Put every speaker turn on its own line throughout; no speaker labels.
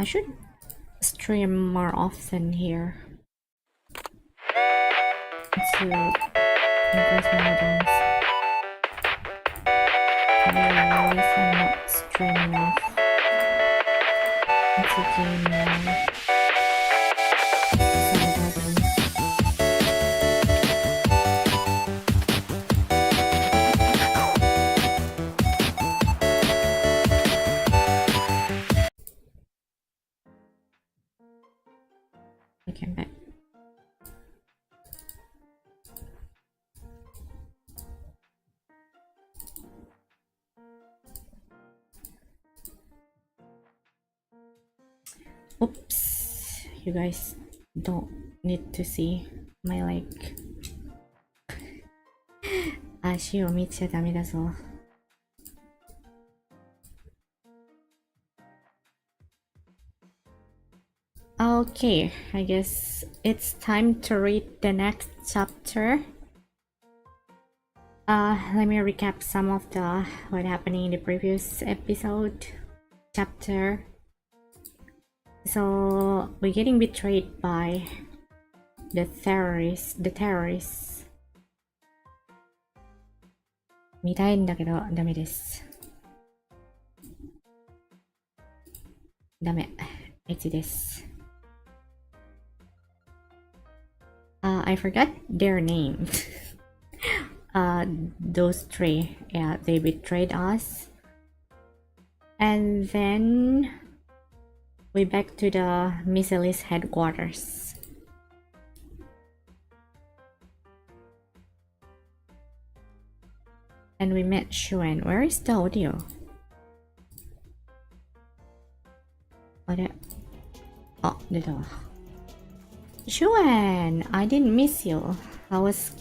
should stream more often here to increase my audience. Otherwise, I'm not streaming enough. It's a game now. Okay, I'm back. Oops, you guys don't need to see my like 足を見ちゃダメだぞ。Okay, I guess it's time to read the next chapter. Let me recap some of what happened in the previous episode chapter. So we're getting betrayed by the terrorists. 見たいんだけどダメです。ダメ。1です。I forgot their name. Those three, yeah, they betrayed us. And then we back to the Missilis headquarters. And we met Shuen. Where is the audio? Oh, the door. Shuen, I didn't miss you. I was...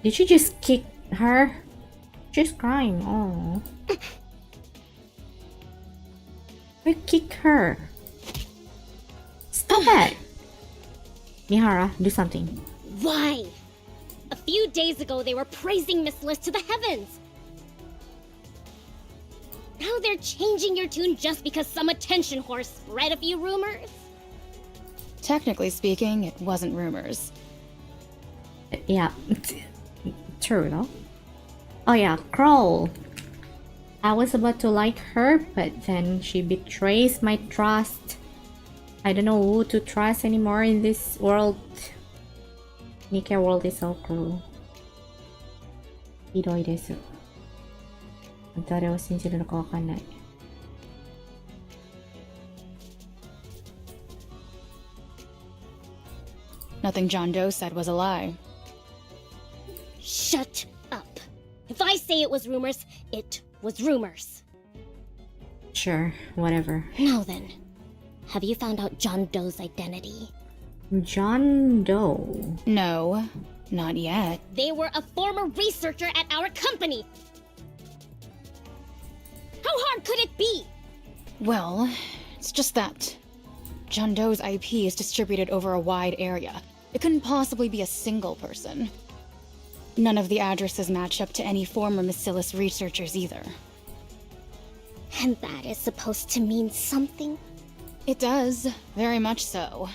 Did you just kick her? She's crying. Oh. Why kick her? Stop it! Mihara, do something.
Why? A few days ago they were praising Miss Liz to the heavens. Now they're changing your tune just because some attention whore spread a few rumors?
Technically speaking, it wasn't rumors.
Yeah, true though. Oh yeah, Kroll. I was about to like her, but then she betrays my trust. I don't know who to trust anymore in this world. Nikke world is so cruel. ひどいです。誰を信じるのかわかんない。
Nothing John Doe said was a lie.
Shut up. If I say it was rumors, it was rumors.
Sure, whatever.
Now then, have you found out John Doe's identity?
John Doe?
No, not yet.
They were a former researcher at our company. How hard could it be?
Well, it's just that John Doe's IP is distributed over a wide area. It couldn't possibly be a single person. None of the addresses match up to any former Missilis researchers either.
And that is supposed to mean something?
It does, very much so.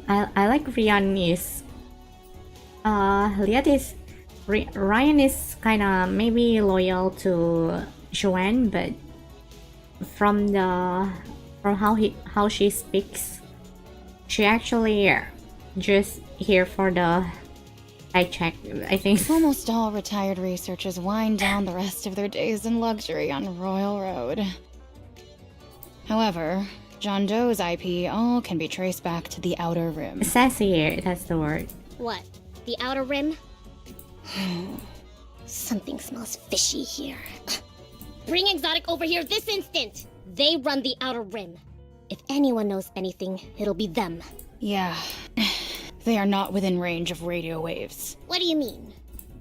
I like Ryan's. Ryan is kinda maybe loyal to Joanne, but from how she speaks, she actually just here for the paycheck, I think.
Almost all retired researchers wind down the rest of their days in luxury on Royal Road. However, John Doe's IP all can be traced back to the Outer Rim.
Sassy, that's the word.
What? The Outer Rim? Something smells fishy here. Bring Exotic over here this instant! They run the Outer Rim. If anyone knows anything, it'll be them.
Yeah. They are not within range of radio waves.
What do you mean?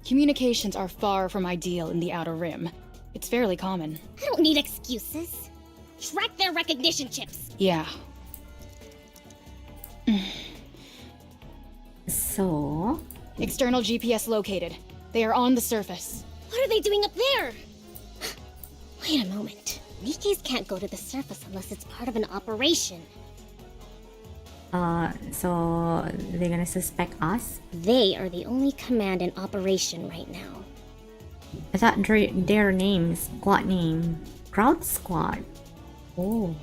Communications are far from ideal in the Outer Rim. It's fairly common.
I don't need excuses. Track their recognition chips.
Yeah.
So...
External GPS located. They are on the surface.
What are they doing up there? Wait a moment. Nikke's can't go to the surface unless it's part of an operation.
So they're gonna suspect us?
They are the only command in operation right now.
I thought their name, squad name, Crowd Squad. Oh,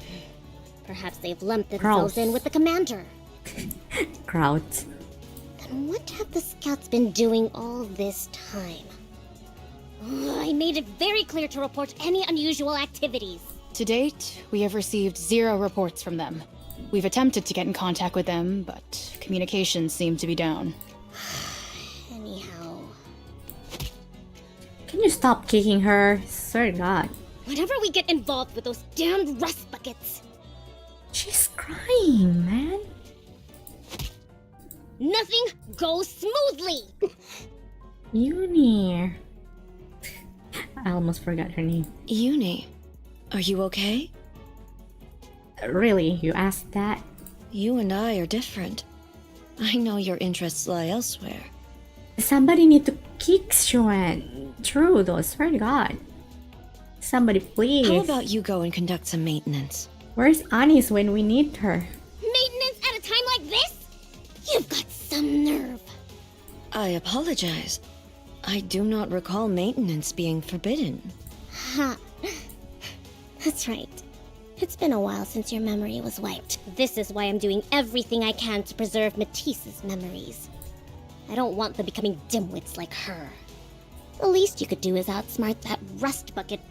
Perhaps they've lumped themselves in with the commander.
Crowd.
Then what have the scouts been doing all this time? I made it very clear to report any unusual activities.
To date, we have received 0 reports from them. We've attempted to get in contact with them, but communications seem to be down.
Anyhow,
Can you stop kicking her? Swear to God.
whenever we get involved with those damned rust buckets,
She's crying, man.
nothing goes smoothly.
Uni. I almost forgot her name.
Uni, are you okay?
Really, you asked that?
You and I are different. I know your interests lie elsewhere.
Somebody need to kick Xuan. True though, swear to God. Somebody please.
How about you go and conduct some maintenance?
Where's Anis when we need her?
Maintenance at a time like this? You've got some nerve.
I apologize. I do not recall maintenance being forbidden.
Ha. That's right. It's been a while since your memory was wiped. This is why I'm doing everything I can to preserve Matisse's memories. I don't want them becoming dimwits like her. The least you could do is outsmart that rust bucket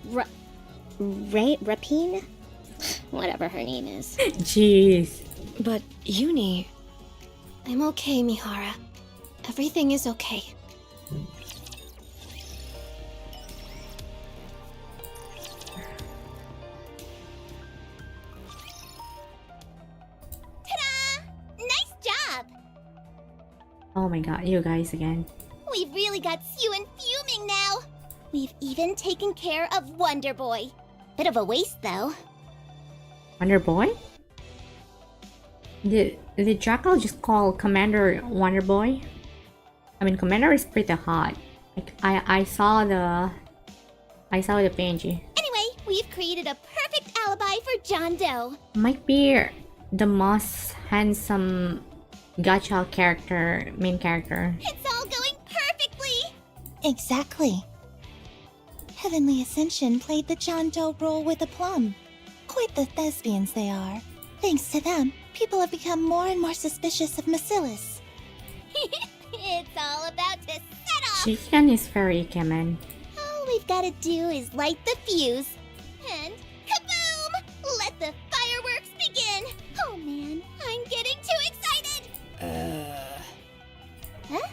Rapine? Whatever her name is.
Jeez.
But Uni,
I'm okay, Mihara. Everything is okay. Ta-da! Nice job!
Oh my God, you guys again.
We've really got Suen fuming now. We've even taken care of Wonder Boy. Bit of a waste, though.
Wonder Boy? Did Jackal just call Commander Wonder Boy? I mean, Commander is pretty hot. Like, I saw the page.
Anyway, we've created a perfect alibi for John Doe.
Might be the most handsome gacha character, main character.
It's all going perfectly.
Exactly. Heavenly Ascension played the John Doe role with aplomb. Quite the thespians they are. Thanks to them, people have become more and more suspicious of Macilis.
It's all about to set off.
Shikan is very ikemen.
All we've got to do is light the fuse. And kaboom! Let the fireworks begin. Oh man, I'm getting too excited. Huh?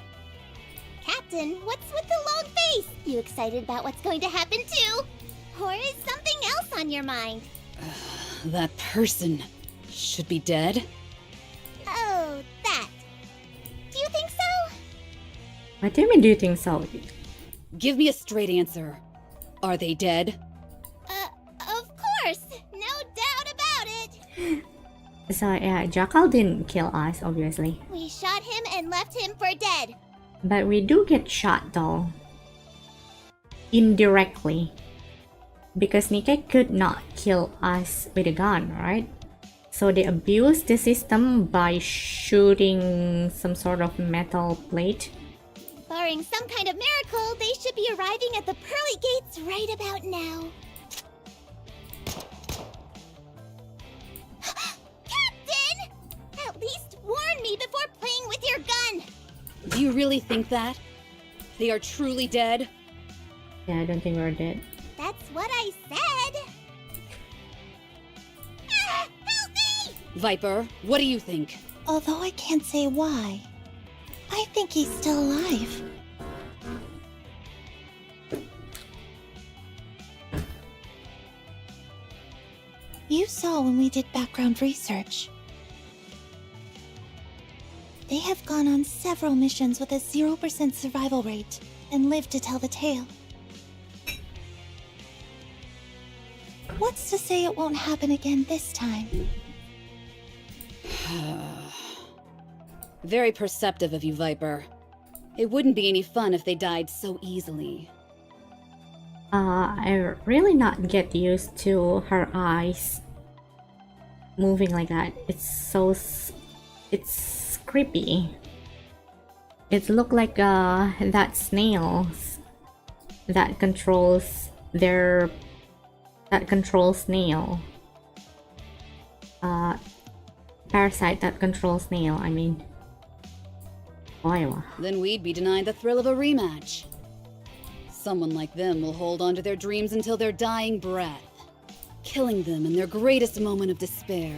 Captain, what's with the long face? You excited about what's going to happen too? Or is something else on your mind?
That person should be dead.
Oh, that. Do you think so?
What do you mean, do you think so?
Give me a straight answer. Are they dead?
Of course. No doubt about it.
So yeah, Jackal didn't kill us, obviously.
We shot him and left him for dead.
But we do get shot though. Indirectly. Because Nikke could not kill us with a gun, right? So they abused the system by shooting some sort of metal plate.
Barring some kind of miracle, they should be arriving at the pearly gates right about now. Captain! At least warn me before playing with your gun!
Do you really think that? They are truly dead?
Yeah, I don't think we're dead.
That's what I said! Ah, help me!
Viper, what do you think?
Although I can't say why, I think he's still alive. You saw when we did background research. They have gone on several missions with a 0% survival rate and lived to tell the tale. What's to say it won't happen again this time?
Very perceptive of you, Viper. It wouldn't be any fun if they died so easily.
I really not get used to her eyes moving like that. It's creepy. It look like that snails that controls snail. Parasite that controls snail, I mean. Boy.
Then we'd be denied the thrill of a rematch. Someone like them will hold on to their dreams until their dying breath, killing them in their greatest moment of despair.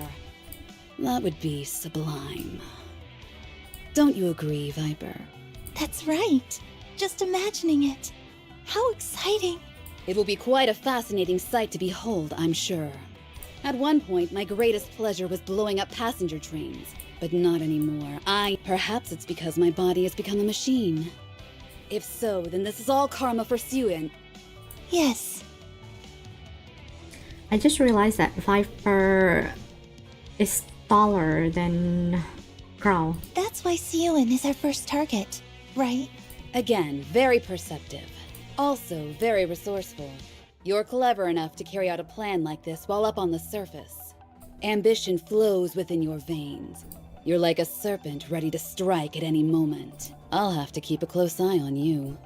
That would be sublime. Don't you agree, Viper?
That's right. Just imagining it. How exciting.
It will be quite a fascinating sight to behold, I'm sure. At one point, my greatest pleasure was blowing up passenger trains, but not anymore. Perhaps it's because my body has become a machine. If so, then this is all karma for Suen.
Yes.
I just realized that Viper is taller than Crow.
That's why Siyuin is our first target, right?
Again, very perceptive. Also, very resourceful. You're clever enough to carry out a plan like this while up on the surface. Ambition flows within your veins. You're like a serpent ready to strike at any moment. I'll have to keep a close eye on you.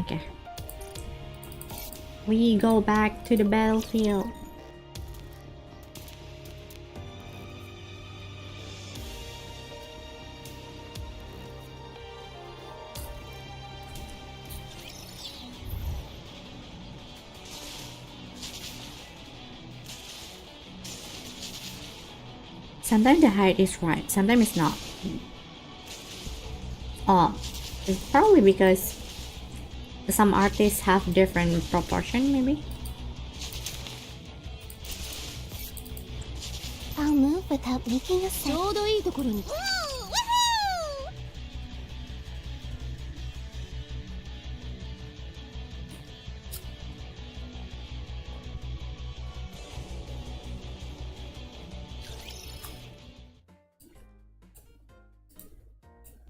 Okay. We go back to the battlefield. Sometimes the height is right, sometimes it's not. Oh, it's probably because some artists have different proportion, maybe?
I'll move without making a sound.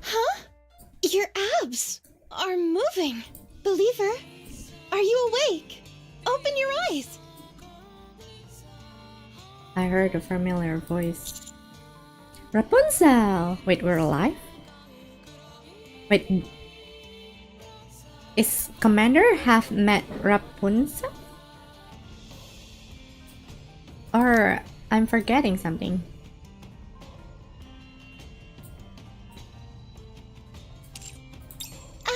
Huh? Your abs are moving. Believer, are you awake? Open your eyes.
I heard a familiar voice. Rapunzel! Wait, we're alive? Wait. Is Commander have met Rapunzel? Or I'm forgetting something.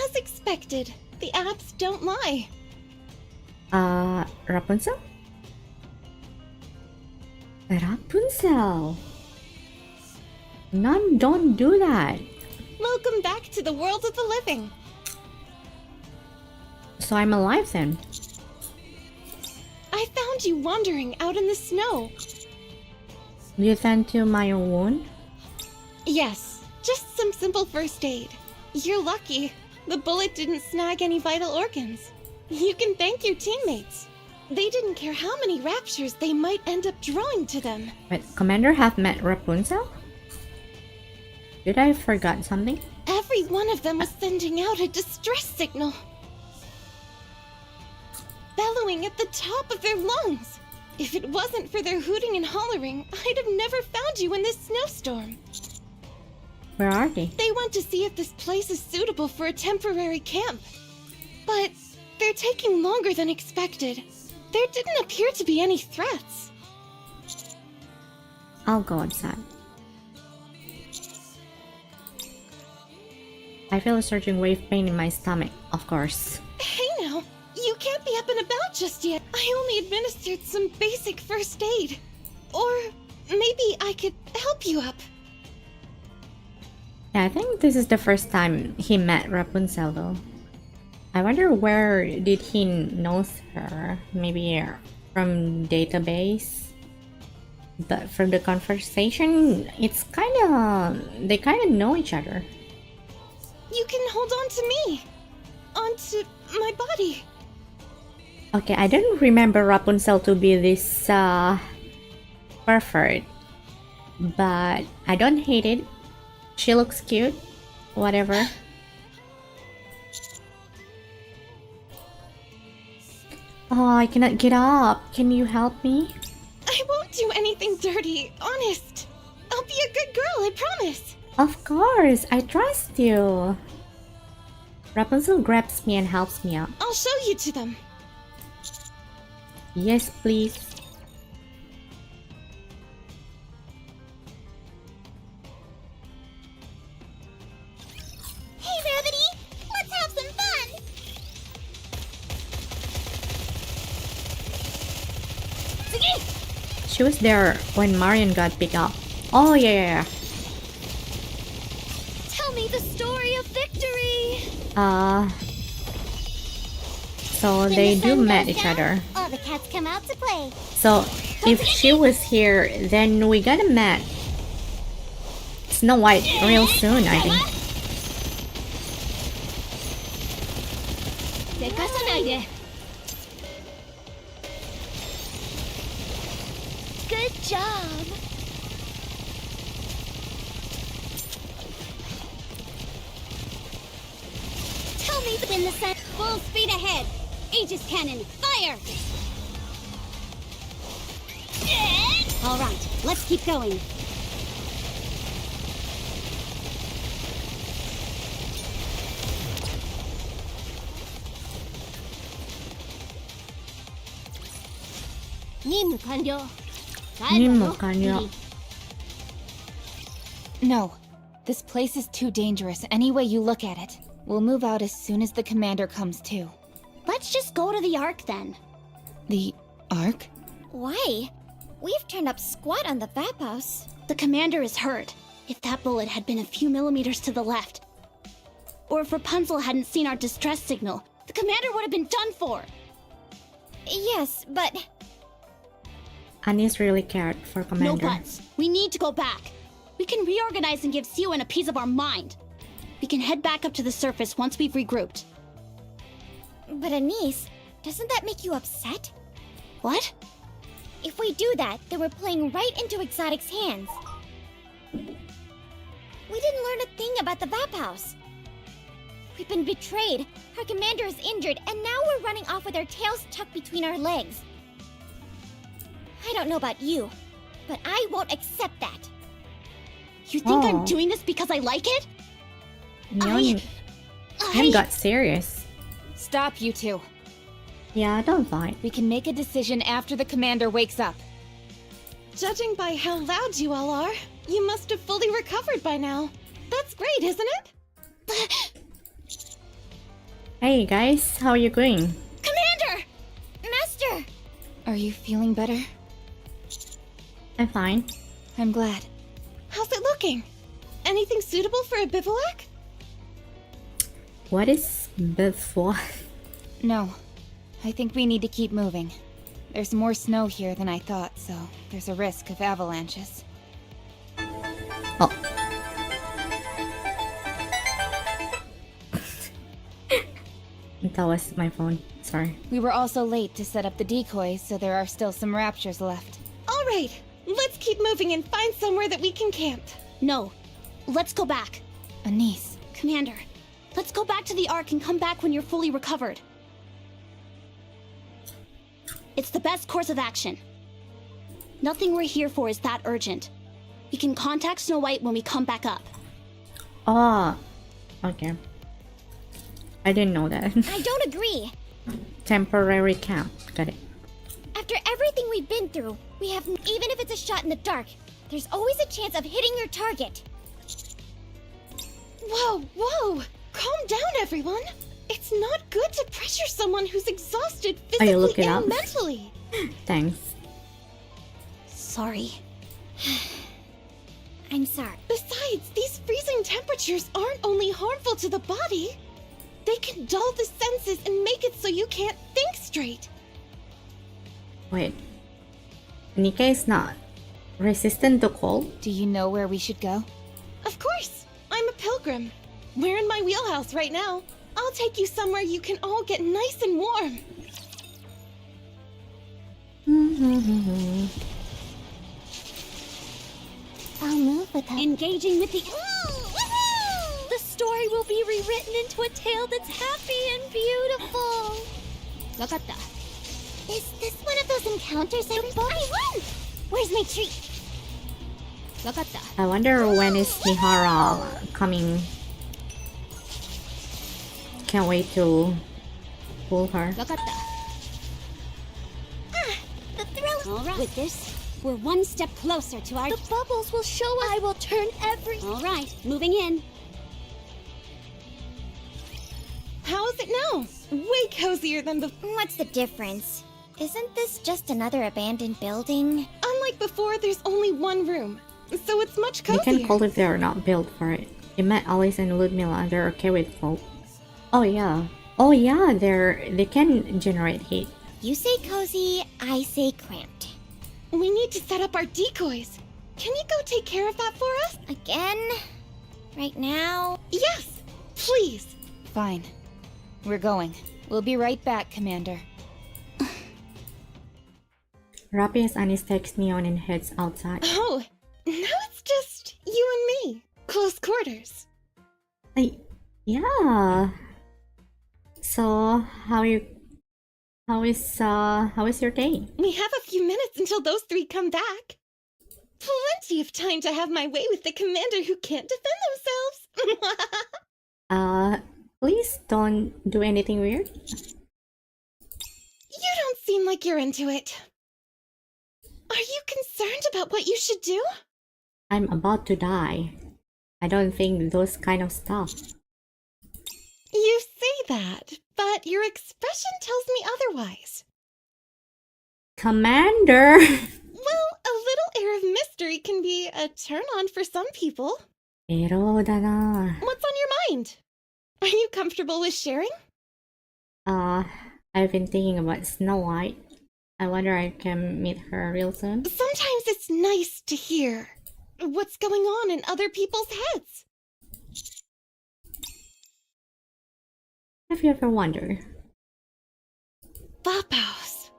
As expected, the abs don't lie.
Rapunzel? Rapunzel! None, don't do that.
Welcome back to the world of the living.
So I'm alive then.
I found you wandering out in the snow.
You tend to my wound?
Yes, just some simple first aid. You're lucky. The bullet didn't snag any vital organs. You can thank your teammates. They didn't care how many raptures they might end up drawing to them.
Wait, Commander have met Rapunzel? Did I forgot something?
Every one of them was sending out a distress signal. Bellowing at the top of their lungs. If it wasn't for their hooting and hollering, I'd have never found you in this snowstorm.
Where are they?
They went to see if this place is suitable for a temporary camp. But they're taking longer than expected. There didn't appear to be any threats.
I'll go outside. I feel a surging wave pain in my stomach, of course.
Hey now, you can't be up and about just yet. I only administered some basic first aid. Or maybe I could help you up.
Yeah, I think this is the first time he met Rapunzel though. I wonder where did he knows her? Maybe from database? But from the conversation, it's they kinda know each other.
You can hold on to me. Onto my body.
Okay, I don't remember Rapunzel to be this pervert, but I don't hate it. She looks cute. Whatever. Oh, I cannot get up. Can you help me?
I won't do anything dirty, honest. I'll be a good girl, I promise.
Of course, I trust you. Rapunzel grabs me and helps me up.
I'll show you to them.
Yes, please.
Hey, Rabbity! Let's have some fun!
She was there when Marion got picked up. Oh, yeah.
Tell me the story of victory!
So
When
they
the
do
sun
met
goes
each
down,
other.
All the cats come out to play.
So if she was here, then we gotta met Snow White real soon, I think.
Good job! Tell me when the sun... Full speed ahead! Aegis cannon, fire! Alright, let's keep going.
No. This place is too dangerous any way you look at it. We'll move out as soon as the commander comes too.
Let's just go to the Ark then.
The Ark?
Why? We've turned up squat on the Vapaus. The commander is hurt. If that bullet had been a few millimeters to the left, or if Rapunzel hadn't seen our distress signal, the commander would have been done for. Yes, but...
Anis really cared for Commander.
No buts. We need to go back. We can reorganize and give Siwen a piece of our mind. We can head back up to the surface once we've regrouped. But Anis, doesn't that make you upset? What? If we do that, then we're playing right into Exotic's hands. We didn't learn a thing about the Vapaus. We've been betrayed, our commander is injured, and now we're running off with our tails tucked between our legs. I don't know about you, but I won't accept that. You think I'm doing this because I like it?
Nyan got serious.
Stop, you two.
Yeah, don't fight.
We can make a decision after the commander wakes up.
Judging by how loud you all are, you must have fully recovered by now. That's great, isn't it?
Hey guys, how are you going?
Commander! Master!
Are you feeling better?
I'm fine.
I'm glad.
How's it looking? Anything suitable for a bivouac?
What is before?
No. I think we need to keep moving. There's more snow here than I thought, so there's a risk of avalanches.
Oh. That was my phone. Sorry.
We were also late to set up the decoys, so there are still some raptures left.
All right, let's keep moving and find somewhere that we can camp.
No. Let's go back.
Anis.
Commander, let's go back to the Ark and come back when you're fully recovered. It's the best course of action. Nothing we're here for is that urgent. We can contact Snow White when we come back up.
Oh. Okay. I didn't know that.
I don't agree.
Temporary camp. Got it.
After everything we've been through, we have... Even if it's a shot in the dark, there's always a chance of hitting your target.
Whoa, whoa! Calm down, everyone! It's not good to pressure someone who's exhausted
Are you
physically
looking
and
up?
mentally.
Thanks.
Sorry. I'm sorry.
Besides, these freezing temperatures aren't only harmful to the body. They can dull the senses and make it so you can't think straight.
Wait. Nikke is not resistant to cold?
Do you know where we should go?
Of course! I'm a pilgrim. We're in my wheelhouse right now. I'll take you somewhere you can all get nice and warm.
I'll move with them. Engaging with the... story will be rewritten into a tale that's happy and beautiful. Wakatta.
Is this one of those encounters I
won! Where's my treat? Wakatta.
I wonder when is Mihara coming. Can't wait to pull her.
Wakatta.
The thrill.
All right. With this, we're one step closer to our...
The bubbles will show us.
I will turn every... All right, moving in.
How is it now? Way cozier than the...
What's the difference? Isn't this just another abandoned building?
Unlike before, there's only one room. So it's much
They
cozier.
can call if they're not built for it. You met Alice and Ludmilla, they're okay with folk. Oh yeah. Oh yeah, they can generate heat.
You say cozy, I say cramped.
We need to set up our decoys. Can you go take care of that for us?
Again? Right now?
Yes, please.
Fine. We're going. We'll be right back, Commander.
Rapias Anis takes Neon and heads outside.
Oh, now it's just you and me. Close quarters.
Yeah. So how is your day?
We have a few minutes until those three come back. Plenty of time to have my way with the commander who can't defend themselves.
Please don't do anything weird.
You don't seem like you're into it. Are you concerned about what you should do?
I'm about to die. I don't think those kind of stuff.
You say that, but your expression tells me otherwise.
Commander!
Well, a little air of mystery can be a turn-on for some people.
Pero da na.
What's on your mind? Are you comfortable with sharing?
I've been thinking about Snow White. I wonder I can meet her real soon.
Sometimes it's nice to hear what's going on in other people's heads.
Have you ever wondered?
Vapaus.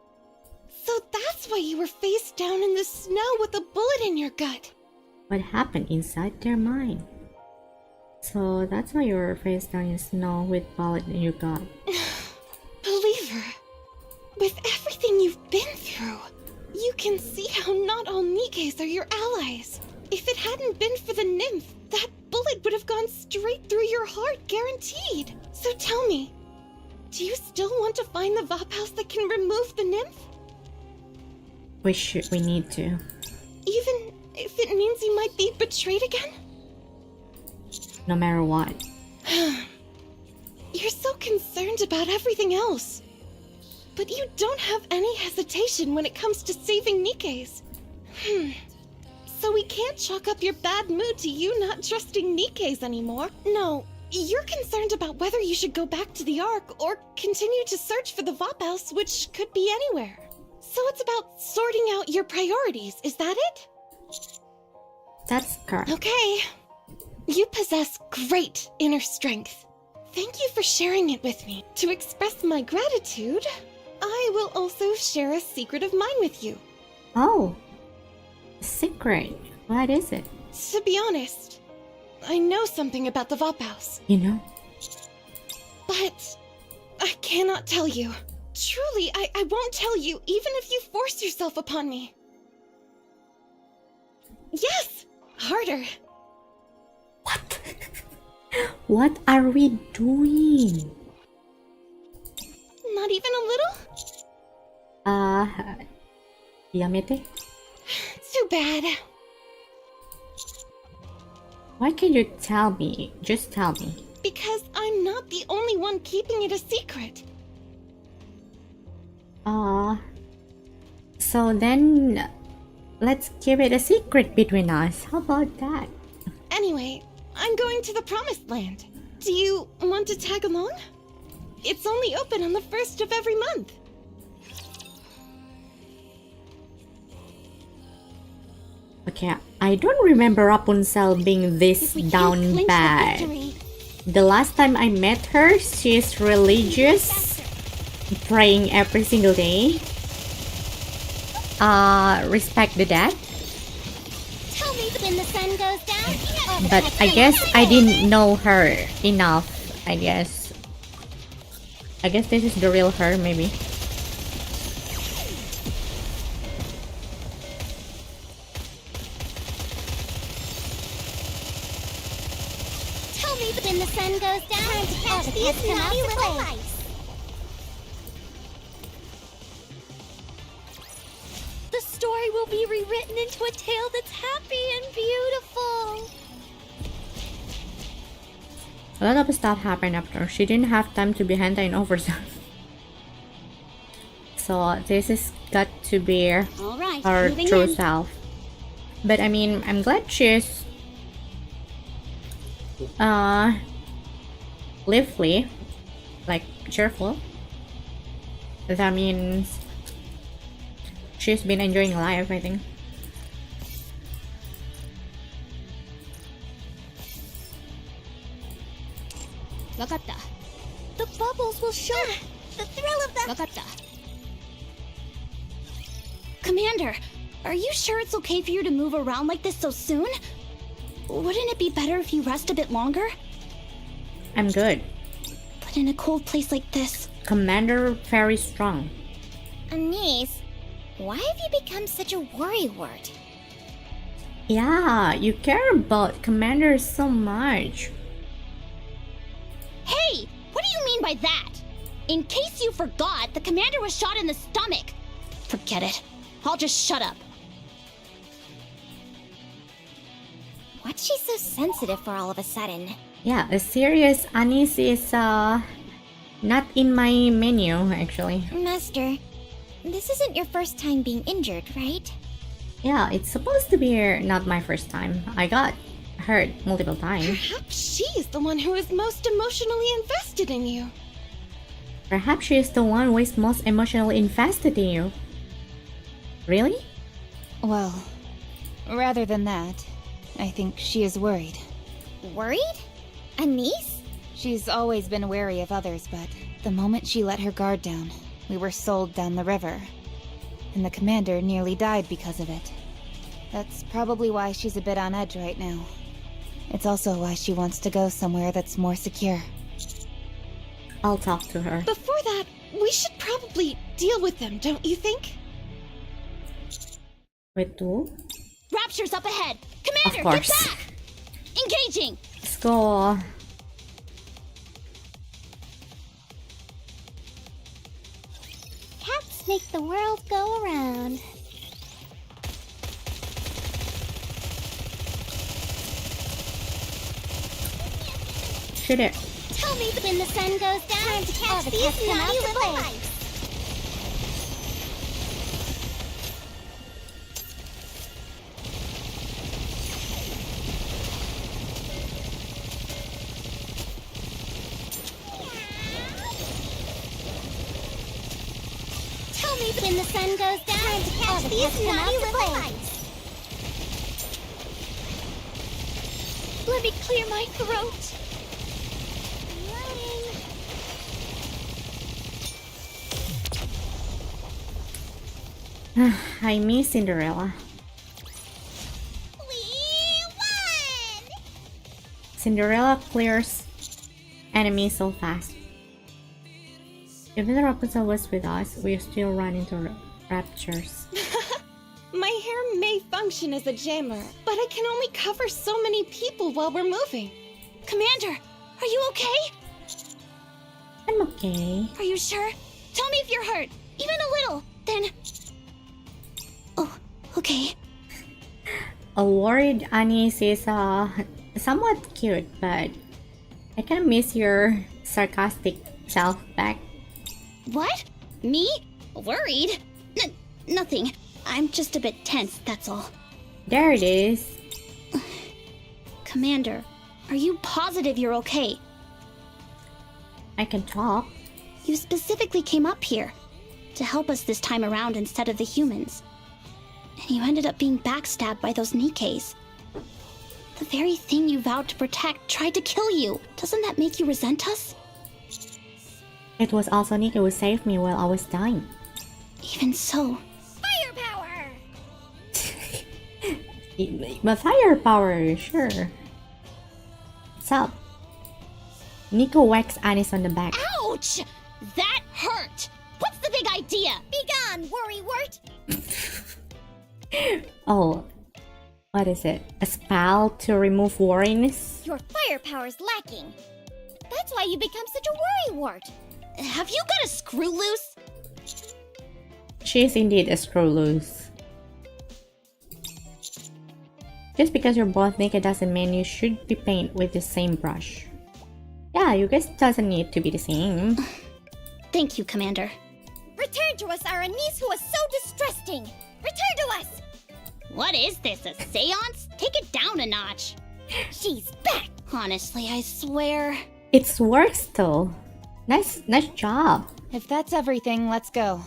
So that's why you were face down in the snow with a bullet in your gut.
What happened inside their mind? So that's why you were face down in snow with bullet in your gut.
Believer, with everything you've been through, you can see how not all Nikkes are your allies. If it hadn't been for the nymph, that bullet would have gone straight through your heart, guaranteed. So tell me, do you still want to find the Vapaus that can remove the nymph?
We need to.
Even if it means you might be betrayed again?
No matter what.
You're so concerned about everything else. But you don't have any hesitation when it comes to saving Nikkes. So we can't chalk up your bad mood to you not trusting Nikkes anymore. No, you're concerned about whether you should go back to the Ark or continue to search for the Vapaus, which could be anywhere. So it's about sorting out your priorities, is that it?
That's correct.
Okay. You possess great inner strength. Thank you for sharing it with me. To express my gratitude, I will also share a secret of mine with you.
Oh. Secret. What is it?
To be honest, I know something about the Vapaus,
You know?
but I cannot tell you. Truly, I won't tell you, even if you force yourself upon me. Yes! Harder.
What? What are we doing?
Not even a little?
Yamete?
Too bad.
Why can't you tell me? Just tell me.
Because I'm not the only one keeping it a secret.
So then let's keep it a secret between us. How about that?
Anyway, I'm going to the Promised Land. Do you want to tag along? It's only open on the 1st of every month.
Okay, I don't remember Rapunzel being this
If we can't
down
clinch the
bad.
victory,
The last time I met her, she's religious, praying every single day. Respect the dead.
tell me me when the sun goes down.
But I guess I didn't know her enough. I guess this is the real her, maybe.
Tell me when the sun goes down. Time to catch these naughty little mice. The story will be rewritten into a tale that's happy and beautiful.
A lot of stuff happened after. She didn't have time to be hentai in overtime. So this has got to be
All right,
her
moving
true
in.
self. But I mean, I'm glad she's lively, like cheerful. That means she's been enjoying life, I think.
Wakatta. The bubbles will show. The thrill of the. Wakatta. Commander, are you sure it's okay for you to move around like this so soon? Wouldn't it be better if you rest a bit longer?
I'm good.
But in a cold place like this.
Commander very strong.
Anise, why have you become such a worrywart?
Yeah, you care about Commander so much.
Hey! What do you mean by that? In case you forgot, the commander was shot in the stomach. Forget it. I'll just shut up. What's she so sensitive for all of a sudden?
Yeah, a serious anise is not in my menu actually.
Master, this isn't your first time being injured, right?
Yeah, it's supposed to be not my first time. I got hurt multiple times.
Perhaps she is the one who is most emotionally invested in you.
Perhaps she is the one who is most emotionally invested in you. Really?
Well, rather than that, I think she is worried.
Worried? Anise?
She's always been wary of others, but the moment she let her guard down, we were sold down the river. And the commander nearly died because of it. That's probably why she's a bit on edge right now. It's also why she wants to go somewhere that's more secure.
I'll talk to her.
Before that, we should probably deal with them, don't you think?
Wait, two?
Rapture's up ahead! Commander,
Of course.
get back! Engaging!
Let's go.
Cats make the world go around.
Shoot it.
Tell me when the sun goes down. Time to catch these naughty little mice. Tell me when the sun goes down. Time to catch these naughty little mice. Let me clear my throat.
I miss Cinderella.
We won!
Cinderella clears enemies so fast. Even the Rapunzel was with us, we still run into raptures.
My hair may function as a jammer, but I can only cover so many people while we're moving.
Commander, are you okay?
I'm okay.
Are you sure? Tell me if you're hurt, even a little. Then... Oh, okay.
A worried Anis is somewhat cute, but I kind of miss your sarcastic self back.
What? Me? Worried? Nothing. I'm just a bit tense, that's all.
There it is.
Commander, are you positive you're okay?
I can talk.
You specifically came up here to help us this time around instead of the humans. And you ended up being backstabbed by those Nikkes. The very thing you vowed to protect tried to kill you. Doesn't that make you resent us?
It was also Nikke who saved me while I was dying.
Even so... Firepower!
But firepower, sure. What's up? Nico whacks Anis on the back.
Ouch! That hurt! What's the big idea? Be gone, worrywart!
Oh, what is it? A spell to remove worriness?
Your firepower's lacking. That's why you become such a worrywart. Have you got a screw loose?
She is indeed a screw loose. Just because you're both naked doesn't mean you should be painted with the same brush. Yeah, you guys doesn't need to be the same.
Thank you, Commander. Return to us our niece who was so distressing! Return to us! What is this, a seance? Take it down a notch. She's back! Honestly, I swear.
It's worse though. Nice job.
If that's everything, let's go.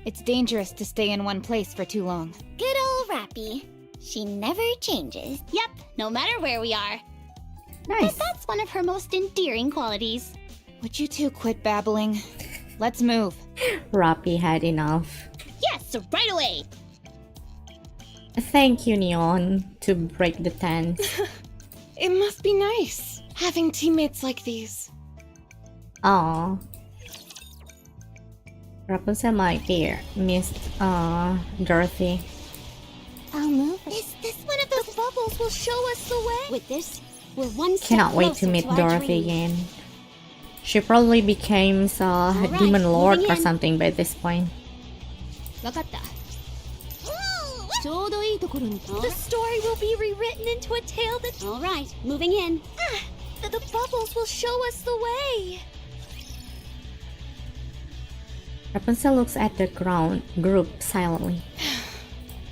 It's dangerous to stay in one place for too long.
Good old Rappy. She never changes. Yep, no matter where we are.
Nice.
But that's one of her most endearing qualities.
Would you two quit babbling? Let's move.
Rappy had enough.
Yes, right away!
Thank you, Neon, to break the tense.
It must be nice having teammates like these.
Aww. Rapunzel might be missed, Dorothy.
I'll move. Is this one of those bubbles will show us the way? With this, we're one step
Cannot wait to
closer
meet
our
Dorothy
dream.
again. She probably becomes a
Alright,
demon lord
moving
or
in.
something by this point.
わかった。ちょうどいいところに。The story will be rewritten into a tale that. All right, moving in. The bubbles will show us the way.
Rapunzel looks at the group silently.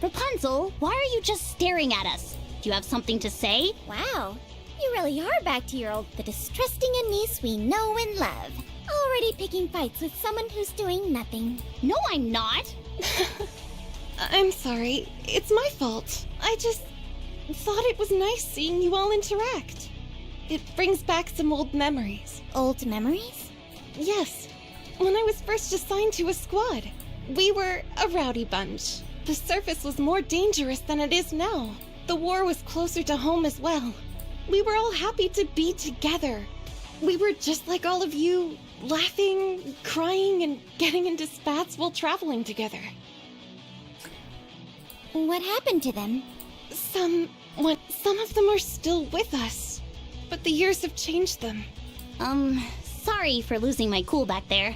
Rapunzel, why are you just staring at us? Do you have something to say? Wow, you really are back to your old, the distrusting niece we know and love. Already picking fights with someone who's doing nothing. No, I'm not.
I'm sorry, it's my fault. I just thought it was nice seeing you all interact. It brings back some old memories.
Old memories?
Yes, when I was first assigned to a squad, we were a rowdy bunch. The surface was more dangerous than it is now. The war was closer to home as well. We were all happy to be together. We were just like all of you, laughing, crying, and getting into spats while traveling together.
What happened to them?
Some of them are still with us, but the years have changed them.
Sorry for losing my cool back there.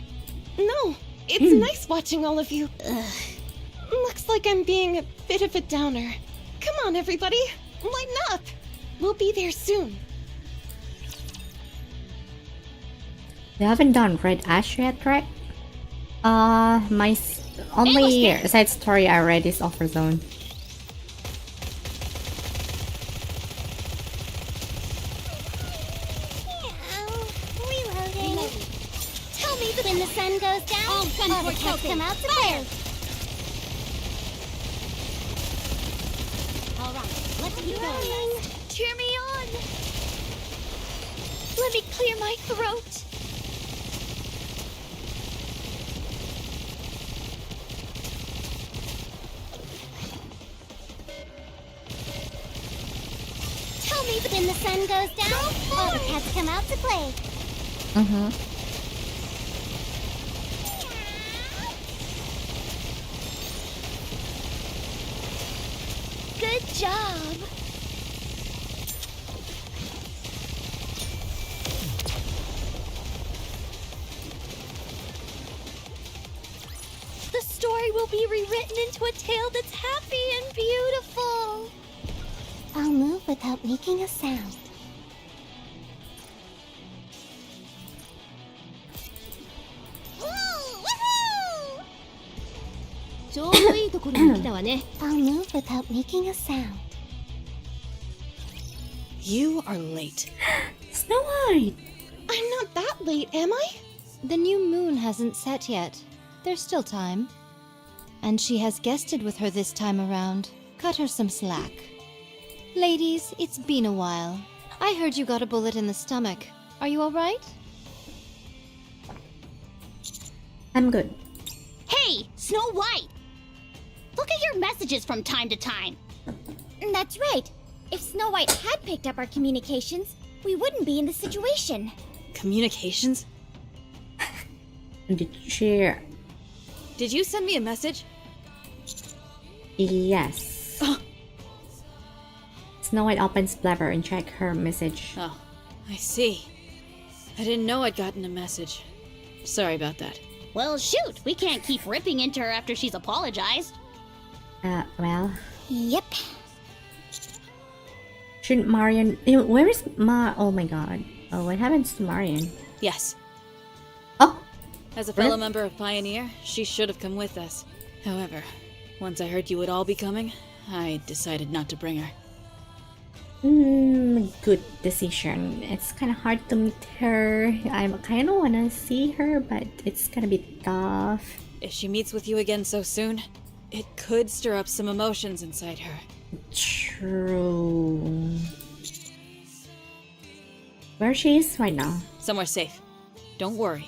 No, it's nice watching all of you. Looks like I'm being a bit of a downer. Come on, everybody, lighten up. We'll be there soon.
They haven't done Red Ash yet, right? My only side story I read is Offerzone.
Reloading. Tell me when the sun goes down, all the cats come out to play. All right, let's keep going.
Cheer me on! Let me clear my throat!
Tell me when the sun goes down, all the cats come out to play.
Good job! The story will be rewritten into a tale that's happy and beautiful!
I'll move without making a sound. I'll move without making a sound.
You are late.
Snow White!
I'm not that late, am I?
The new moon hasn't set yet. There's still time. And she has guested with her this time around. Cut her some slack. Ladies, it's been a while. I heard you got a bullet in the stomach. Are you alright?
I'm good.
Hey, Snow White! Look at your messages from time to time. That's right. If Snow White had picked up our communications, we wouldn't be in this situation.
Communications?
Did she?
Did you send me a message?
Yes. Snow White opens Blabber and check her message.
Oh, I see. I didn't know I'd gotten a message. Sorry about that.
Well, shoot, we can't keep ripping into her after she's apologized.
Well,
Yep.
shouldn't Marion? Where is Oh my god. Oh, what happens to Marion?
Yes.
Oh,
As a fellow member of Pioneer, she should have come with us. However, once I heard you would all be coming, I decided not to bring her.
Good decision. It's kind of hard to meet her. I kind of want to see her, but it's gonna be tough.
If she meets with you again so soon, it could stir up some emotions inside her.
True. Where she is right now?
Somewhere safe. Don't worry.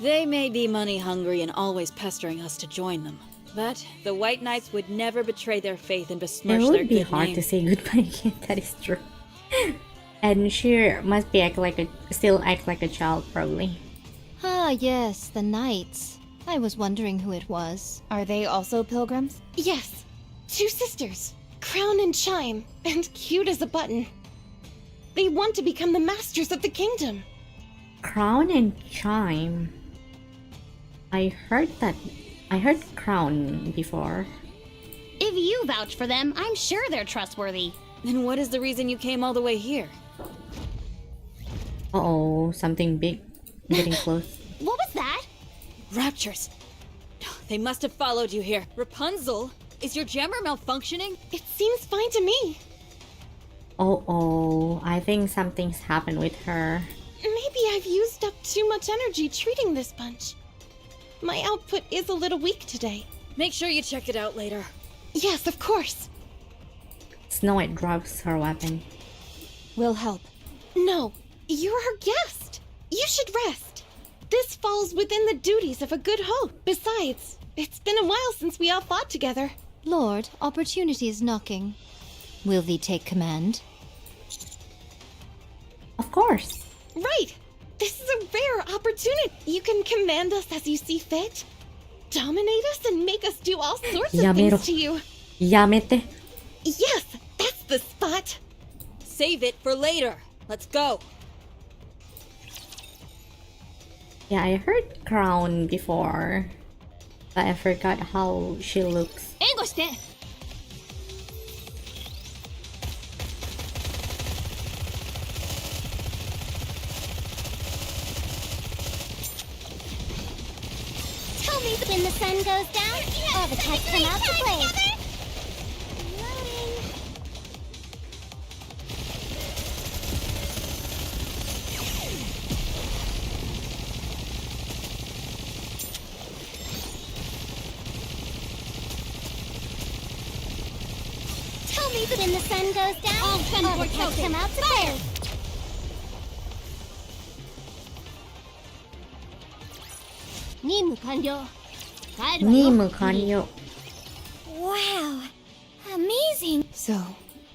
They may be money hungry and always pestering us to join them, but the White Knights would never betray their faith and
It
besmirch their
would be
good
hard
name.
to say goodbye again. That is true. And she must be still act like a child, probably.
Ah, yes, the knights. I was wondering who it was.
Are they also pilgrims?
Yes. 2 sisters. Crown and Chime. And cute as a button. They want to become the masters of the kingdom.
Crown and Chime. I heard Crown before.
If you vouch for them, I'm sure they're trustworthy.
Then what is the reason you came all the way here?
Uh-oh, something big getting close.
What was that?
Raptures. They must have followed you here. Rapunzel, is your jammer malfunctioning?
It seems fine to me.
Oh, I think something's happened with her.
Maybe I've used up too much energy treating this bunch. My output is a little weak today.
Make sure you check it out later.
Yes, of course.
Snow White drops her weapon.
We'll help.
No, you're her guest. You should rest. This falls within the duties of a good host. Besides, it's been a while since we all fought together.
Lord, opportunity is knocking. Will thee take command?
Of course.
Right. This is a rare opportunity. You can command us as you see fit. Dominate us and make us do all sorts of
Yamero.
things to you.
Yamete.
Yes, that's the spot.
Save it for later. Let's go.
Yeah, I heard Crown before, but I forgot how she looks.
Tell me when the sun goes down, all the cats come out to play. Tell me when the sun goes down, all the cats come out to play.
Nimu Kanyo.
Wow, amazing.
So,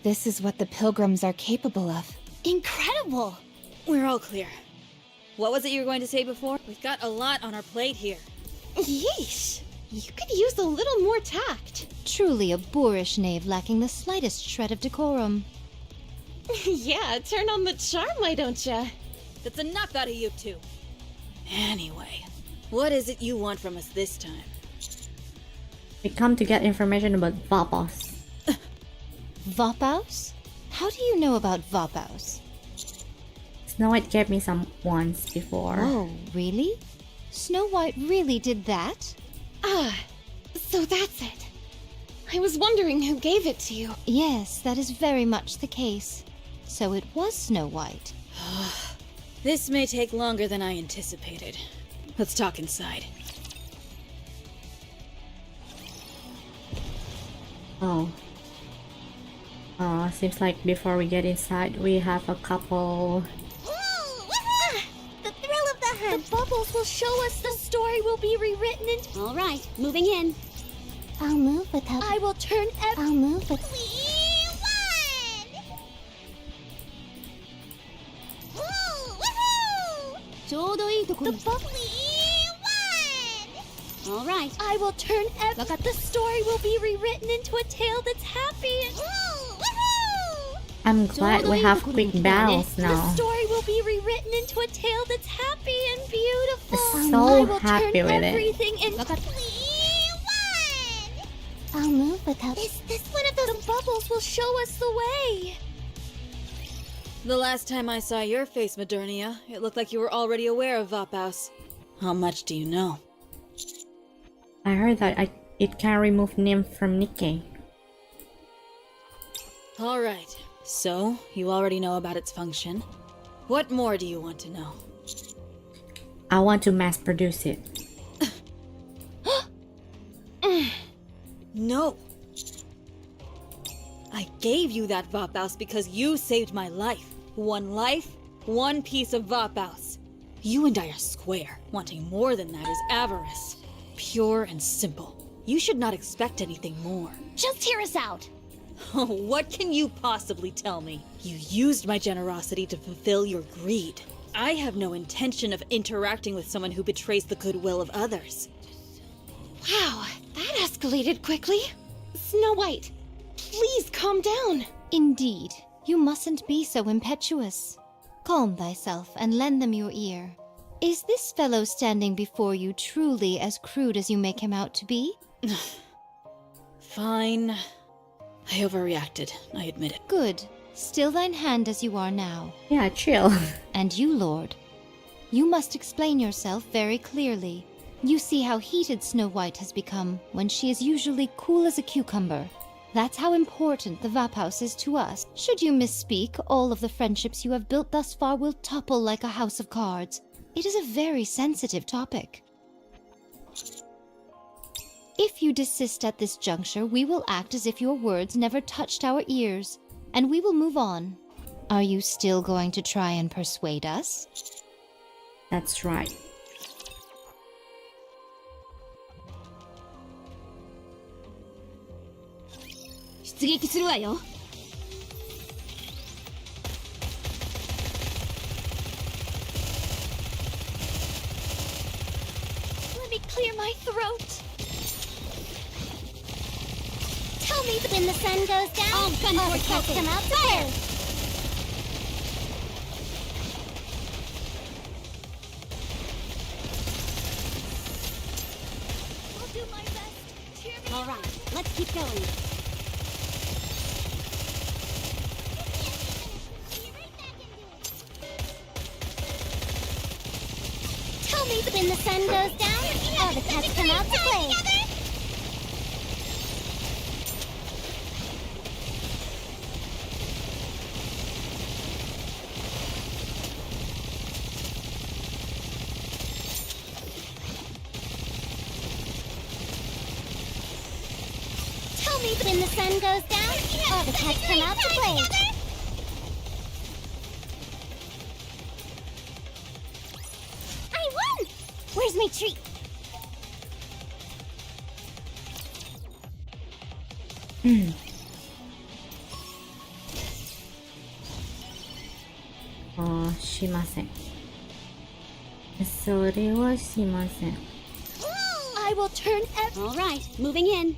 this is what the pilgrims are capable of.
Incredible.
We're all clear. What was it you were going to say before? We've got a lot on our plate here.
Yeesh. You could use a little more tact.
Truly a boorish knave lacking the slightest shred of decorum.
Yeah, turn on the charm, why don't ya?
That's enough out of you two. Anyway, what is it you want from us this time?
We come to get information about Vapaus.
Vapaus? How do you know about Vapaus?
Snow White gave me some once before.
Oh, really? Snow White really did that?
Ah, so that's it. I was wondering who gave it to you.
Yes, that is very much the case. So it was Snow White.
This may take longer than I anticipated. Let's talk inside.
Oh. Seems like before we get inside, we have a couple.
The thrill of the hunt.
The bubbles will show us the story will be rewritten and
All right, moving in. I'll move with help.
I will turn
I'll move with. The bubbly one! Alright. I will turn the story will be rewritten into a tale that's happy and... Woohoo!
I'm glad we have quick battles
The
now.
story will be rewritten into a tale that's happy and beautiful.
So
I will
happy
turn
with it.
everything into...
I'll move without.
Is this one of those bubbles will show us the way?
The last time I saw your face, Modernia, it looked like you were already aware of Vapaus. How much do you know?
I heard that it can remove nymph from Nikke.
Alright, so you already know about its function. What more do you want to know?
I want to mass produce it.
No! I gave you that Vapaus because you saved my life. Life, one piece of Vapaus. You and I are square. Wanting more than that is avarice. Pure and simple. You should not expect anything more.
Just hear us out.
Oh, what can you possibly tell me? You used my generosity to fulfill your greed. I have no intention of interacting with someone who betrays the goodwill of others.
Wow, that escalated quickly. Snow White, please calm down.
Indeed, you mustn't be so impetuous. Calm thyself and lend them your ear. Is this fellow standing before you truly as crude as you make him out to be?
Fine. I overreacted, I admit it.
Good. Still thine hand as you are now.
Yeah, chill.
And you, Lord. You must explain yourself very clearly. You see how heated Snow White has become when she is usually cool as a cucumber. That's how important the Vapaus is to us. Should you misspeak, all of the friendships you have built thus far will topple like a house of cards. It is a very sensitive topic. If you desist at this juncture, we will act as if your words never touched our ears, and we will move on. Are you still going to try and persuade us?
That's right.
Let me clear my throat. Tell me when the sun goes down, all the cats come out to play. I'll do my best. Cheer me. All right, let's keep going. Tell me when the sun goes down, all the cats come out to play. Tell me when the sun goes down, all the cats come out to play. I won! Where's my treat?
Oh, しません。それはしません。
I will turn All right, moving in.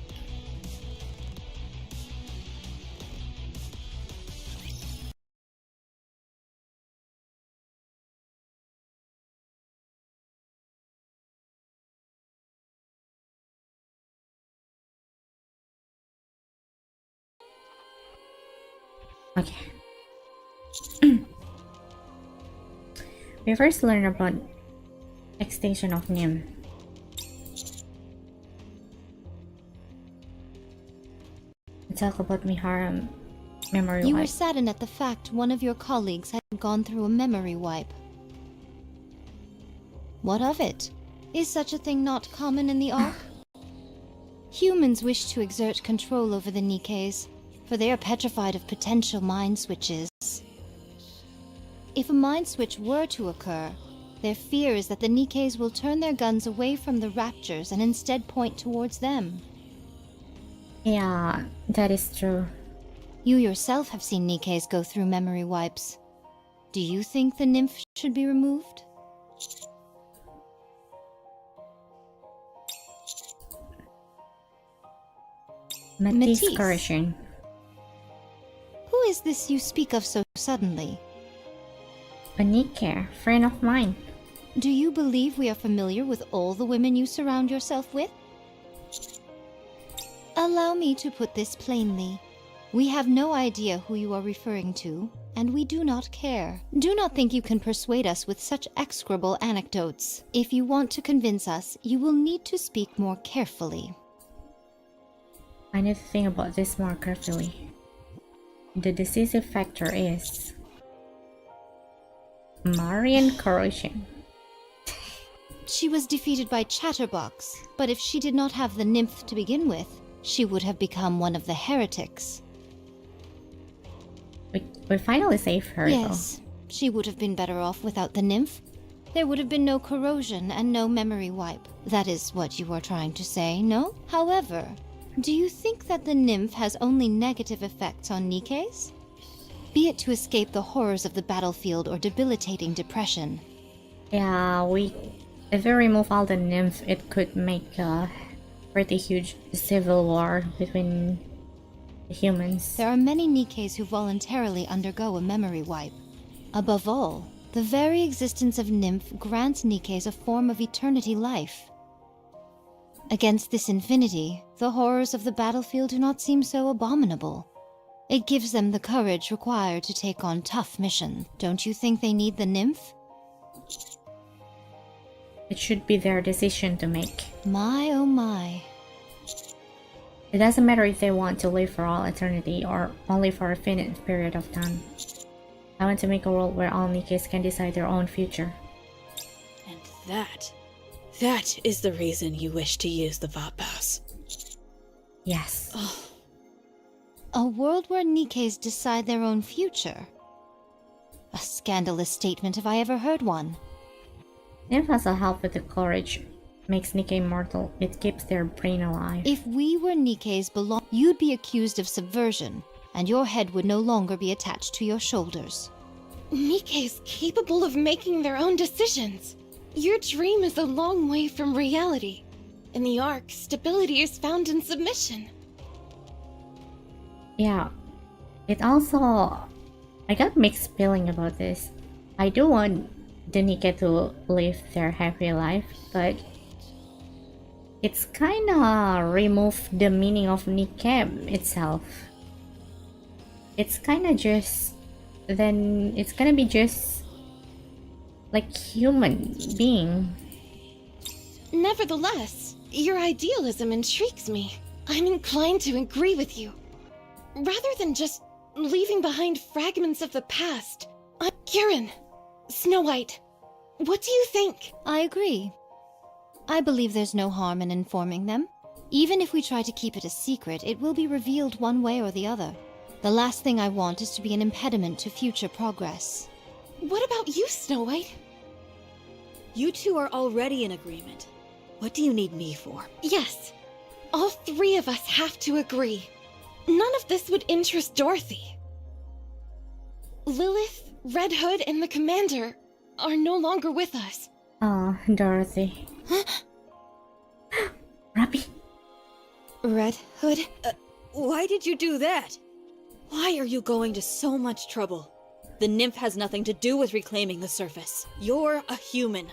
Okay. We first learn about extinction of Nim. We talk about Mihara memory
You were
wipe.
saddened at the fact one of your colleagues had gone through a memory wipe. What of it? Is such a thing not common in the Ark? Humans wish to exert control over the Nikkes, for they are petrified of potential mind switches. If a mind switch were to occur, their fear is that the Nikkes will turn their guns away from the Raptures and instead point towards them.
Yeah, that is true.
You yourself have seen Nikkes go through memory wipes. Do you think the nymph should be removed?
Matisse correction.
Who is this you speak of so suddenly?
A Nikke, friend of mine.
Do you believe we are familiar with all the women you surround yourself with? Allow me to put this plainly. We have no idea who you are referring to, and we do not care. Do not think you can persuade us with such execrable anecdotes. If you want to convince us, you will need to speak more carefully.
I need to think about this more carefully. The decisive factor is Marian corrosion.
She was defeated by Chatterbox, but if she did not have the nymph to begin with, she would have become one of the heretics.
We finally saved her,
Yes, she would have been better off without the nymph. There would have been no corrosion and no memory wipe. That is what you are trying to say, no? However, do you think that the nymph has only negative effects on Nikkes? Be it to escape the horrors of the battlefield or debilitating depression.
though. Yeah, if we remove all the nymphs, it could make a pretty huge civil war between the humans.
There are many Nikkes who voluntarily undergo a memory wipe. Above all, the very existence of nymph grants Nikkes a form of eternity life. Against this infinity, the horrors of the battlefield do not seem so abominable. It gives them the courage required to take on tough missions. Don't you think they need the nymph?
It should be their decision to make.
My oh my.
It doesn't matter if they want to live for all eternity or only for a finite period of time. I want to make a world where all Nikkes can decide their own future.
And that is the reason you wish to use the Vapaus.
Yes.
A world where Nikkes decide their own future? A scandalous statement if I ever heard one.
Nymph has a help with the courage. Makes Nikke immortal. It keeps their brain alive.
If we were Nikkes you'd be accused of subversion, and your head would no longer be attached to your shoulders.
Nikke's capable of making their own decisions. Your dream is a long way from reality. In the Ark, stability is found in submission.
Yeah. It also... I got mixed feeling about this. I do want the Nikke to live their happy life, but it's kinda remove the meaning of Nikke itself. It's kinda just... then it's gonna be just like human being.
Nevertheless, your idealism intrigues me. I'm inclined to agree with you. Rather than just leaving behind fragments of the past, Kieran, Snow White, what do you think?
I agree. I believe there's no harm in informing them. Even if we try to keep it a secret, it will be revealed one way or the other. The last thing I want is to be an impediment to future progress.
What about you, Snow White?
You two are already in agreement. What do you need me for?
Yes, all three of us have to agree. None of this would interest Dorothy. Lilith, Red Hood, and the Commander are no longer with us.
Oh, Dorothy. Robbie.
Red Hood?
Why did you do that? Why are you going to so much trouble? The nymph has nothing to do with reclaiming the surface. You're a human.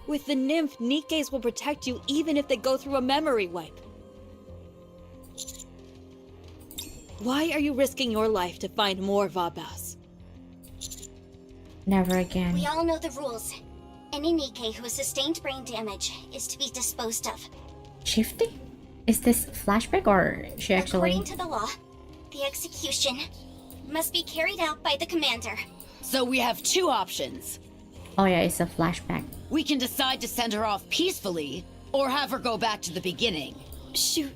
With the nymph, Nikkes will protect you even if they go through a memory wipe. Why are you risking your life to find more Vapaus?
Never again.
We all know the rules. Any Nikke who has sustained brain damage is to be disposed of.
Shifting? Is this flashback or she actually...
According to the law, the execution must be carried out by the commander.
So we have two options.
Oh yeah, it's a flashback.
We can decide to send her off peacefully, or have her go back to the beginning.
Shoot.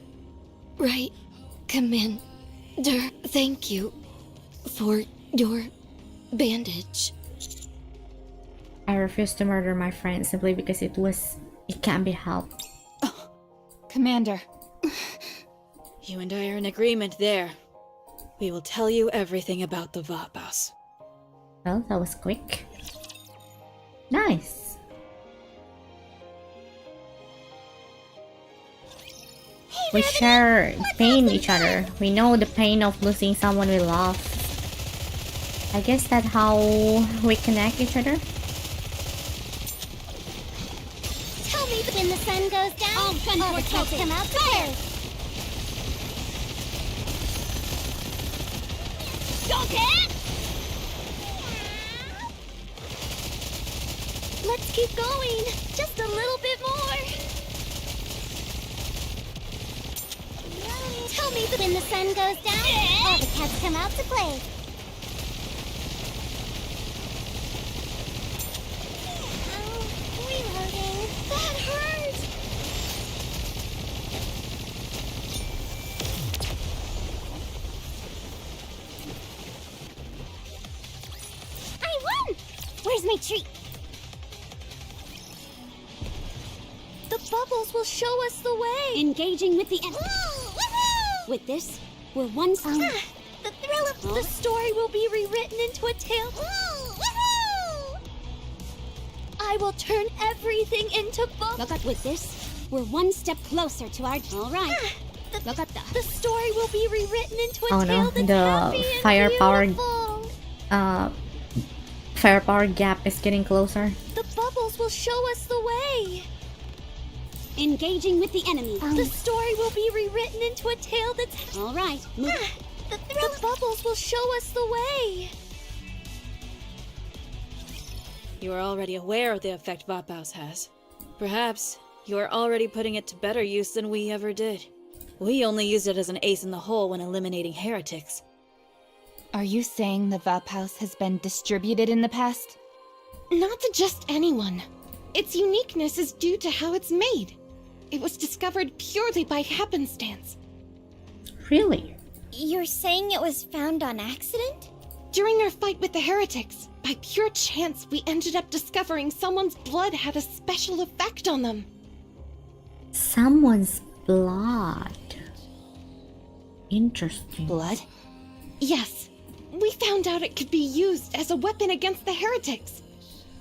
Right, Commander. Thank you for your bandage.
I refuse to murder my friend simply because it can't be helped.
Commander.
You and I are in agreement there. We will tell you everything about the Vapaus.
Well, that was quick. Nice.
Hey
We share pain each other. We know the pain of losing someone we love. I guess that's how we connect each other.
Tell me when the sun goes down, all the cats come out to play. Okay. Let's keep going. Just a little bit more. Tell me when the sun goes down, all the cats come out to play. Reloading. That hurt. I won! Where's my treat? The bubbles will show us the way. Engaging with the enemy. With this, we're one song. The thrill of the story will be rewritten into a tale. I will turn everything into books. Look at with this, we're one step closer to our. All right. Look at the story will be rewritten into a tale that's happy and beautiful.
Firepower gap is getting closer.
The bubbles will show us the way. Engaging with the enemy. The story will be rewritten into a tale that's. All right. The bubbles will show us the way.
You are already aware of the effect Vapaus has. Perhaps you are already putting it to better use than we ever did. We only used it as an ace in the hole when eliminating heretics.
Are you saying the Vapaus has been distributed in the past?
Not to just anyone. Its uniqueness is due to how it's made. It was discovered purely by happenstance.
Really?
You're saying it was found on accident?
During our fight with the heretics, by pure chance, we ended up discovering someone's blood had a special effect on them.
Someone's blood. Interesting.
Blood?
Yes. We found out it could be used as a weapon against the heretics.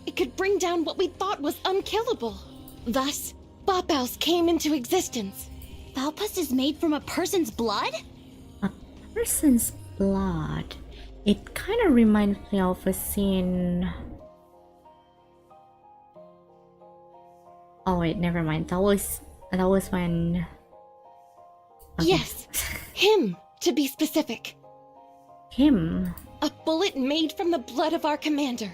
It could bring down what we thought was unkillable. Thus, Vapaus came into existence.
Vapaus is made from a person's blood?
A person's blood. It kind of reminds me of a scene. Oh wait, never mind. That was when. Okay.
Yes, him, to be specific.
Him.
A bullet made from the blood of our commander.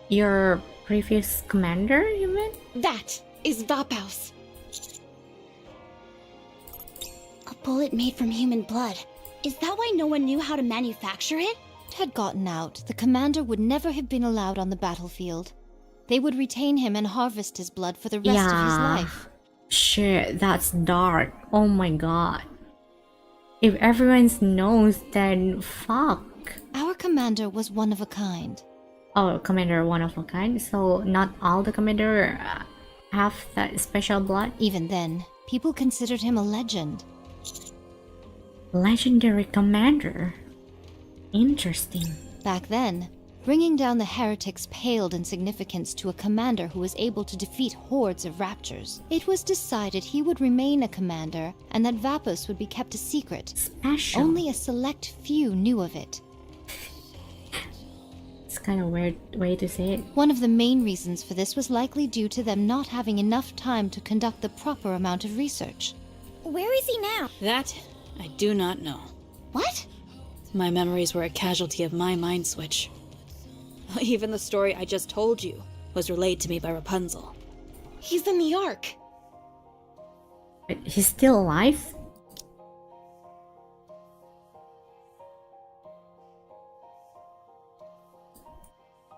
Your previous commander, you mean?
That is Vapaus.
A bullet made from human blood. Is that why no one knew how to manufacture it?
It had gotten out. The commander would never have been allowed on the battlefield. They would retain him and harvest his blood for the rest of his life.
Shit, that's dark. Oh my god. If everyone knows, then fuck.
Our commander was one of a kind.
Oh, commander one of a kind? So not all the commander have that special blood?
Even then, people considered him a legend.
Legendary commander. Interesting.
Back then, bringing down the heretics paled in significance to a commander who was able to defeat hordes of raptures. It was decided he would remain a commander and that Vapaus would be kept a secret.
Special.
Only a select few knew of it.
It's kind of weird way to say it.
One of the main reasons for this was likely due to them not having enough time to conduct the proper amount of research.
Where is he now?
That I do not know.
What?
My memories were a casualty of my mind switch. Even the story I just told you was relayed to me by Rapunzel.
He's in the Ark.
But he's still alive?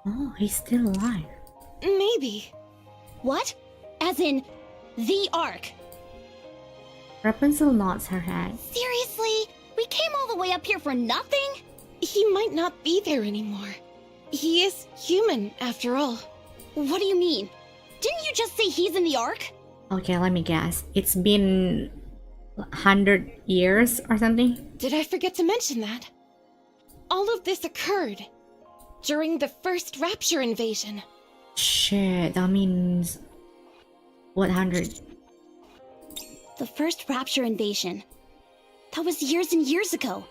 Oh, he's still alive.
Maybe.
What? As in, the Ark?
Rapunzel nods her head.
Seriously? We came all the way up here for nothing?
He might not be there anymore. He is human, after all.
What do you mean? Didn't you just say he's in the Ark?
Okay, let me guess. It's been 100 years or something?
Did I forget to mention that? All of this occurred during the first Rapture invasion.
Shit, that means... What 100?
The first Rapture invasion. That was years and years ago.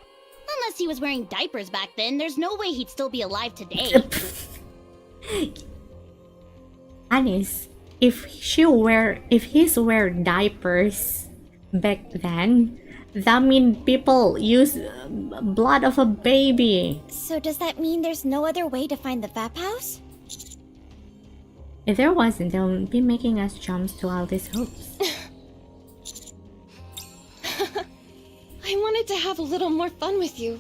Unless he was wearing diapers back then, there's no way he'd still be alive today.
Anis, if he's wear diapers back then, that mean people use blood of a baby.
So does that mean there's no other way to find the Vapaus?
If there wasn't, they'll be making us jump to all these hoops.
I wanted to have a little more fun with you,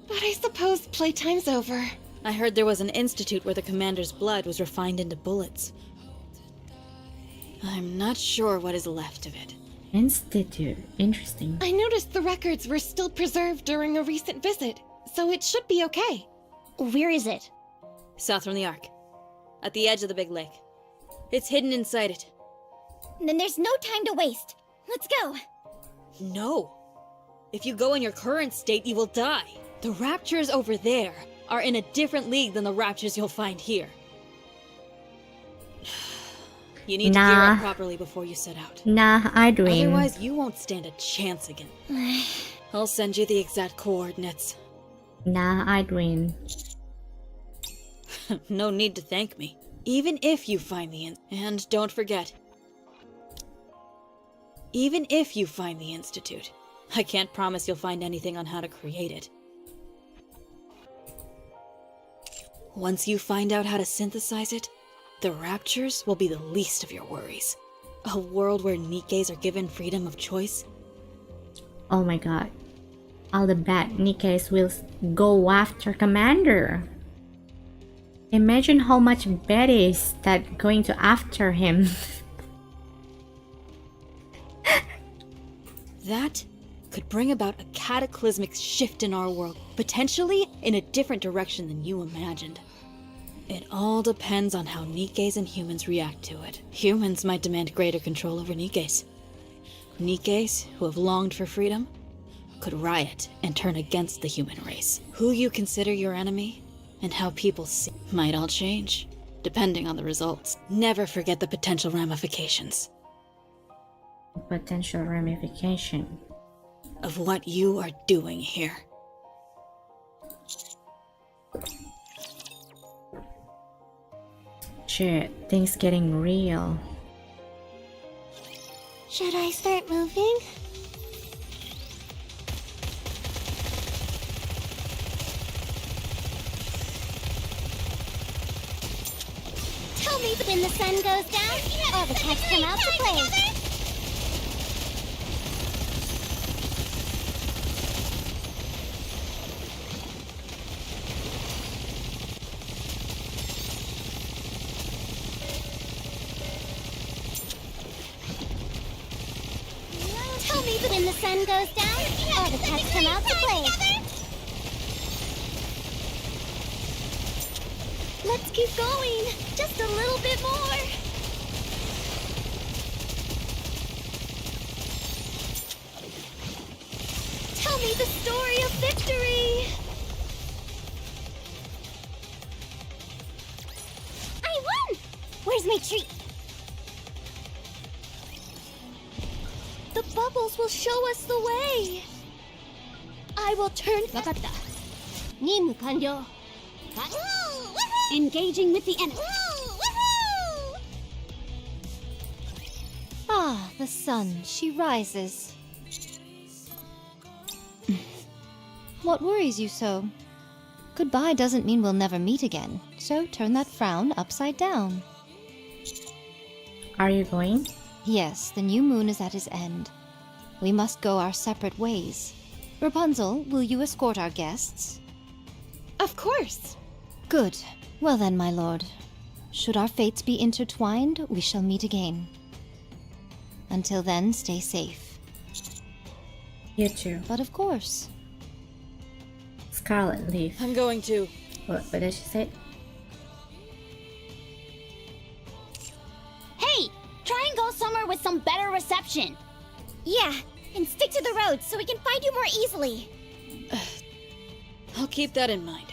but I suppose playtime's over.
I heard there was an institute where the commander's blood was refined into bullets. I'm not sure what is left of it.
Institute. Interesting.
I noticed the records were still preserved during a recent visit, so it should be okay.
Where is it?
South from the Ark. At the edge of the big lake. It's hidden inside it.
Then there's no time to waste. Let's go.
No. If you go in your current state, you will die. The raptures over there are in a different league than the raptures you'll find here. You need to gear up properly before you set out.
Nah, Idwin.
Otherwise, you won't stand a chance again. I'll send you the exact coordinates.
Nah, Idwin.
No need to thank me. Even if you find the and don't forget, even if you find the Institute, I can't promise you'll find anything on how to create it. Once you find out how to synthesize it, the raptures will be the least of your worries. A world where Nikkes are given freedom of choice.
Oh my god. All the bad Nikkes will go after Commander. Imagine how much baddies that going to after him.
That could bring about a cataclysmic shift in our world, potentially in a different direction than you imagined. It all depends on how Nikkes and humans react to it. Humans might demand greater control over Nikkes. Nikkes, who have longed for freedom, could riot and turn against the human race. Who you consider your enemy and how people see might all change, depending on the results. Never forget the potential ramifications
Potential ramification.
of what you are doing here.
Shit, things getting real.
Should I start moving?
Tell me when the sun goes down, all the cats come out to play. Tell me when the sun goes down, all the cats come out to play. Let's keep going, just a little bit more. Tell me the story of victory. I won! Where's my treat? The bubbles will show us the way. I will turn. わかった。任務完了。Engaging with the enemy.
Ah, the sun, she rises. What worries you so? Goodbye doesn't mean we'll never meet again, so turn that frown upside down.
Are you going?
Yes, the new moon is at its end. We must go our separate ways. Rapunzel, will you escort our guests?
Of course.
Good. Well then, my lord. Should our fates be intertwined, we shall meet again. Until then, stay safe.
You too.
But of course.
Scarlet Leaf.
I'm going to.
What did she say?
Hey, try and go somewhere with some better reception. Yeah, and stick to the roads so we can find you more easily.
I'll keep that in mind.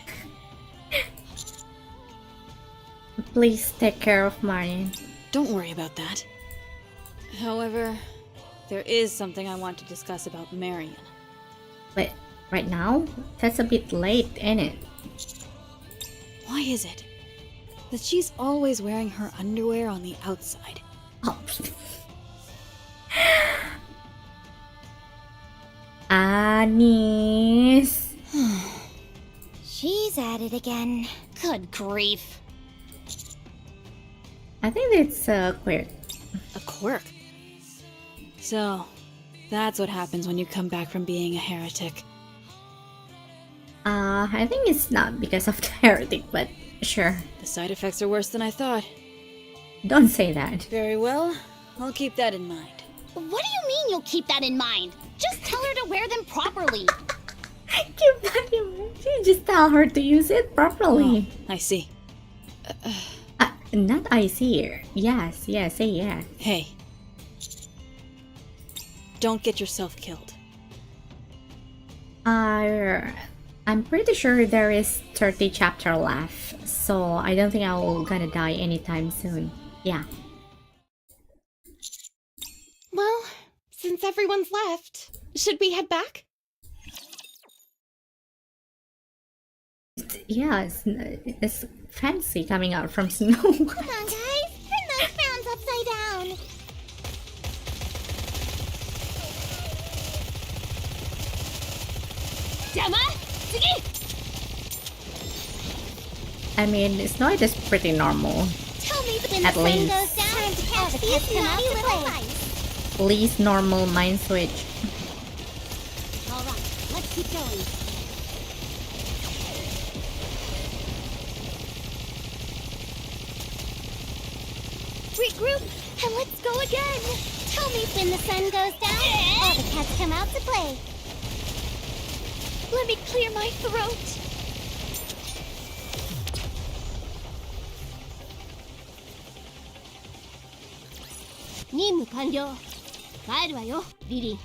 Please take care of mine.
Don't worry about that. However, there is something I want to discuss about Marion.
But right now? That's a bit late, ain't it?
Why is it that she's always wearing her underwear on the outside?
Oh. Anis.
She's at it again. Good grief.
I think it's a quirk.
A quirk? So, that's what happens when you come back from being a heretic.
I think it's not because of the heretic, but sure.
The side effects are worse than I thought.
Don't say that.
Very well, I'll keep that in mind.
What do you mean you'll keep that in mind? Just tell her to wear them properly.
Keep that in mind. You just tell her to use it properly.
Oh, I see.
Not I see. Yes, say yes.
Hey. Don't get yourself killed.
I'm pretty sure there is 30 chapter left, so I don't think I'm gonna die anytime soon. Yeah.
Well, since everyone's left, should we head back?
Yeah, it's fancy coming out from snow.
Come on, guys. Turn those frowns upside down.
I mean, snow is pretty normal.
Tell me when
At
the
least.
sun goes down to catch these naughty little mice.
Least normal mind switch.
All right, let's keep going. Regroup, and let's go again. Tell me when the sun goes down, all the cats come out to play. Let me clear my throat. Nimmu kanryou. Kaeru wa yo, Lily.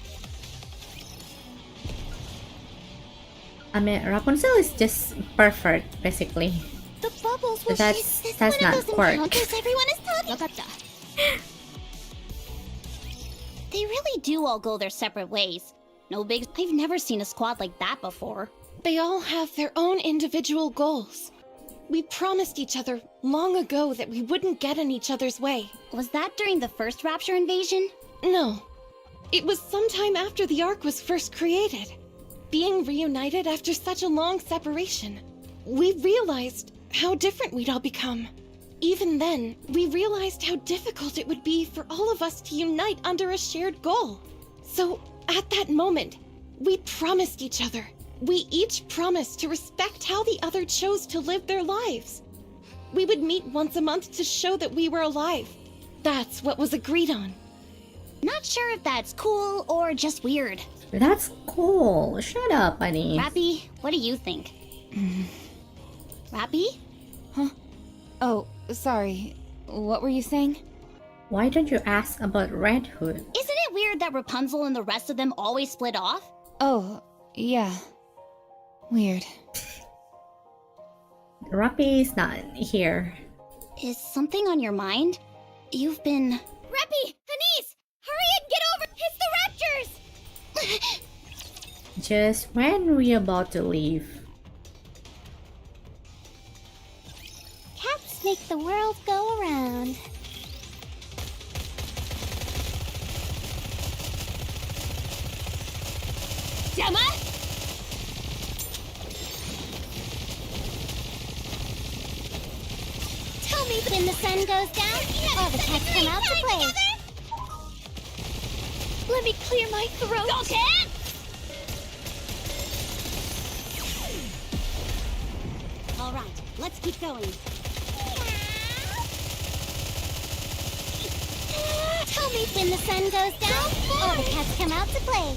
I mean, Rapunzel is just perfect, basically.
The bubbles will
That's
this
not
one of those
quirk.
encounters everyone is talking. They really do all go their separate ways. No big. I've never seen a squad like that before.
They all have their own individual goals. We promised each other long ago that we wouldn't get in each other's way.
Was that during the first Rapture invasion?
No. It was sometime after the Ark was first created. Being reunited after such a long separation, we realized how different we'd all become. Even then, we realized how difficult it would be for all of us to unite under a shared goal. So, at that moment, we promised each other. We each promised to respect how the other chose to live their lives. We would meet once a month to show that we were alive. That's what was agreed on.
Not sure if that's cool or just weird.
That's cool. Shut up, buddy.
Rappy, what do you think? Rappy?
Huh? Oh, sorry. What were you saying?
Why don't you ask about Red Hood?
Isn't it weird that Rapunzel and the rest of them always split off?
Oh, yeah. Weird.
Rappy is not here.
Is something on your mind? You've been... Rappy! Anise! Hurry and get over! It's the Raptors!
Just when we're about to leave.
Cats make the world go around. Gemma? Tell me when the sun goes down, all the cats come out to play. Let me clear my throat. Go, cat! All right, let's keep going. Tell me when the sun goes down, all the cats come out to play.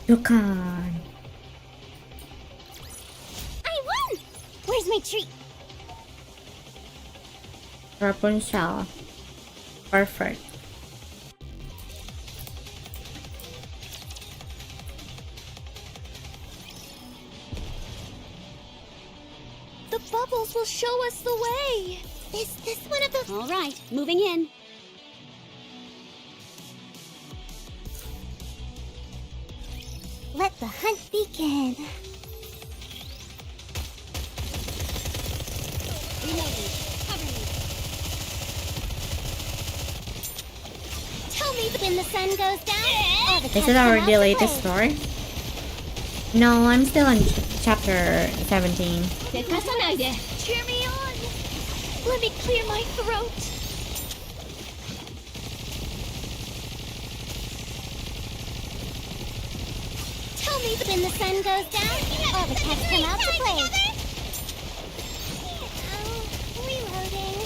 You can.
I won! Where's my treat?
Rapunzel. Perfect.
The bubbles will show us the way. Is this one of the... All right, moving in. Let the hunt begin. Reloading. Cover me. Tell me when the sun goes down. All the
Is
cats
it
come
already
out
the
to
latest
play.
story? No, I'm still on chapter 17.
Cheer me on. Let me clear my throat. Tell me when the sun goes down, all the cats come out to play. Oh, reloading.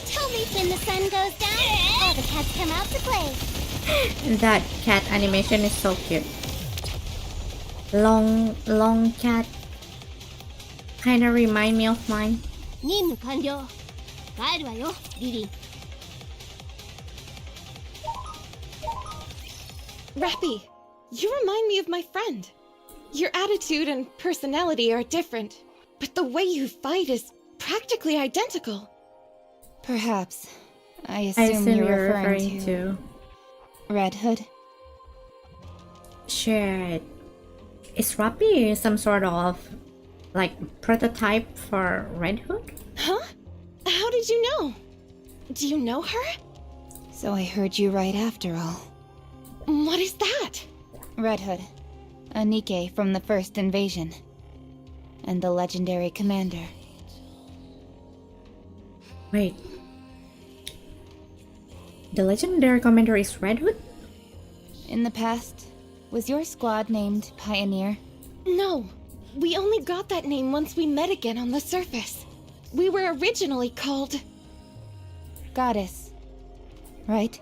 Tell me when the sun goes down, all the cats come out to play.
That cat animation is so cute. Long cat. Kinda remind me of mine.
任務完了。帰るわよ、リリー。
Rappy, you remind me of my friend. Your attitude and personality are different, but the way you fight is practically identical.
Perhaps. I
I
assume
assume
you're
you're
referring
referring
to
to
Red Hood.
Shit. Is Rappy some sort of like prototype for Red Hood?
Huh? How did you know? Do you know her?
So I heard you right after all.
What is that?
Red Hood. A Nikke from the first invasion. And the legendary commander.
Wait. The legendary commander is Red Hood?
In the past, was your squad named Pioneer?
No. We only got that name once we met again on the surface. We were originally called...
Goddess. Right?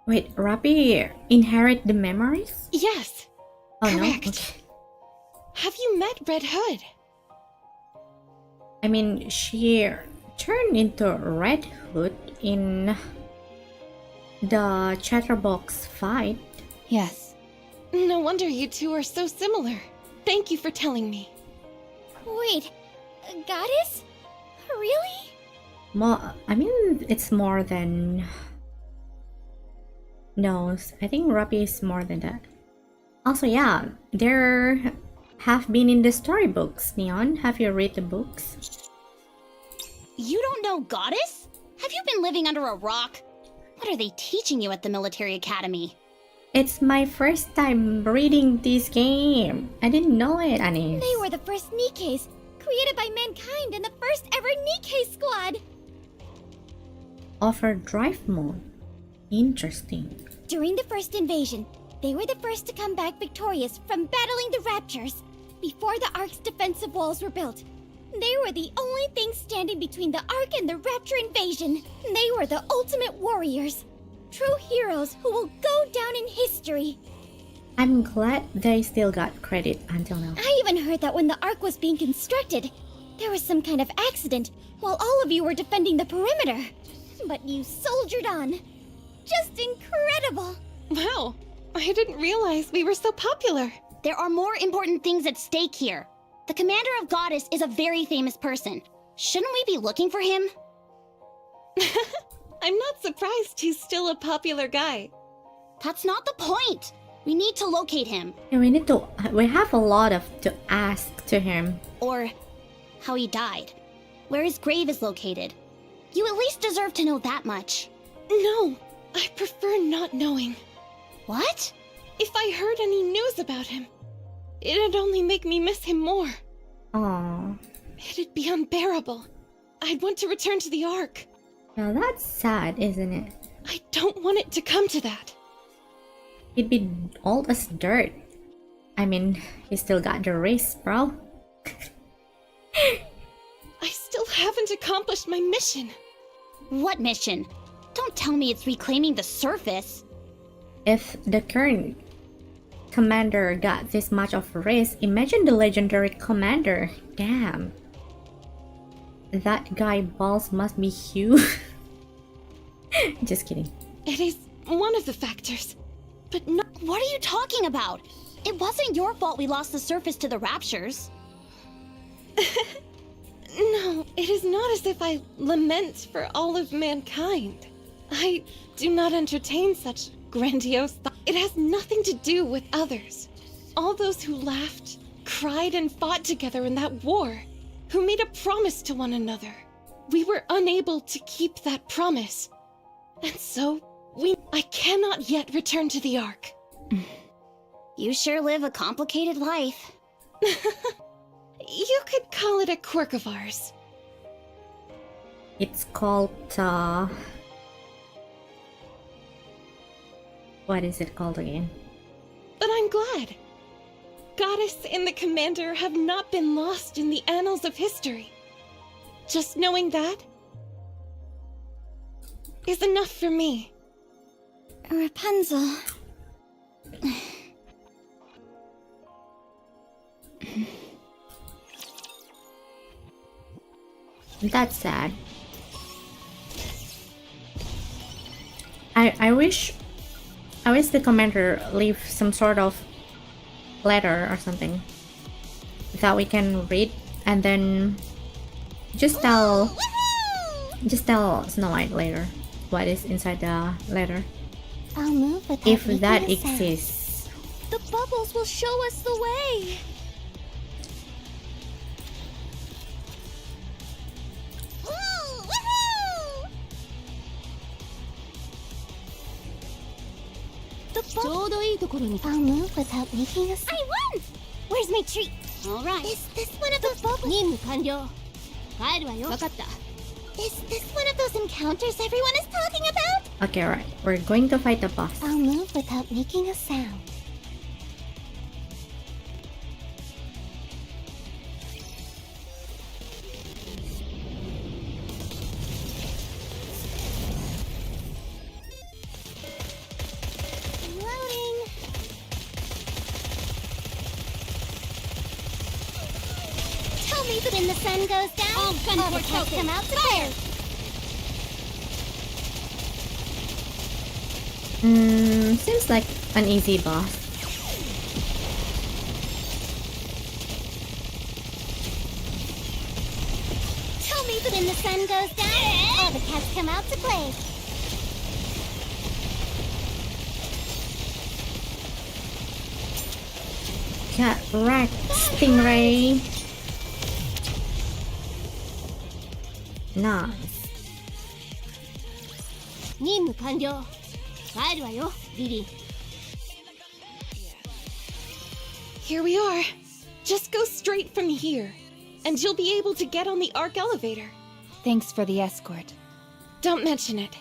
Wait, Rappy inherit the memories?
Yes.
Oh
Correct.
no. Okay.
Have you met Red Hood?
I mean, she turned into Red Hood in the Chatterbox fight.
Yes.
No wonder you two are so similar. Thank you for telling me.
Wait, a goddess? Really?
I mean, it's more than... No, I think Rappy is more than that. Also, yeah, there have been in the storybooks. Neon, have you read the books?
You don't know goddess? Have you been living under a rock? What are they teaching you at the military academy?
It's my first time reading this game. I didn't know it, Anis.
They were the first Nikkes, created by mankind and the first ever Nikke squad.
Offer drive mode. Interesting.
During the first invasion, they were the first to come back victorious from battling the Raptures. Before the Ark's defensive walls were built, they were the only thing standing between the Ark and the Rapture invasion. They were the ultimate warriors. True heroes who will go down in history.
I'm glad they still got credit until now.
I even heard that when the Ark was being constructed, there was some kind of accident while all of you were defending the perimeter. But you soldiered on. Just incredible.
Wow, I didn't realize we were so popular.
There are more important things at stake here. The commander of Goddess is a very famous person. Shouldn't we be looking for him?
I'm not surprised he's still a popular guy.
That's not the point. We need to locate him.
Yeah, we have a lot to ask to him.
Or how he died. Where his grave is located. You at least deserve to know that much.
No, I prefer not knowing.
What?
If I heard any news about him, it'd only make me miss him more.
Aww.
It'd be unbearable. I'd want to return to the Ark.
Now that's sad, isn't it?
I don't want it to come to that.
He'd be old as dirt. I mean, he still got the race, bro.
I still haven't accomplished my mission.
What mission? Don't tell me it's reclaiming the surface.
If the current commander got this much of a race, imagine the legendary commander. Damn. That guy balls must be huge. Just kidding.
It is one of the factors, but not.
What are you talking about? It wasn't your fault we lost the surface to the raptures.
No, it is not as if I lament for all of mankind. I do not entertain such grandiose thoughts. It has nothing to do with others. All those who laughed, cried, and fought together in that war, who made a promise to one another. We were unable to keep that promise. And so, I cannot yet return to the Ark.
You sure live a complicated life.
You could call it a quirk of ours.
It's called, what is it called again?
But I'm glad. Goddess and the Commander have not been lost in the annals of history. Just knowing that is enough for me.
Rapunzel.
That's sad. I wish the commander leave some sort of letter or something that we can read, and then just tell Snow White later what is inside the letter,
I'll move without
if
making
that
a sound.
exists.
The bubbles will show us the way. I'll move without making a sound. I won! Where's my treat? All right. Is this one of those bubbles? Is this one of those encounters everyone is talking about?
Okay, right. We're going to fight the boss.
I'll move without making a sound. Loading. Tell me when the sun goes down, all the cats come out to play.
Seems like an easy boss.
Tell me when the sun goes down, all the cats come out to play.
Cat Rat Stingray. Nice.
任務完了。帰るわよ、リリー。
Here we are. Just go straight from here, and you'll be able to get on the Ark elevator.
Thanks for the escort.
Don't mention it.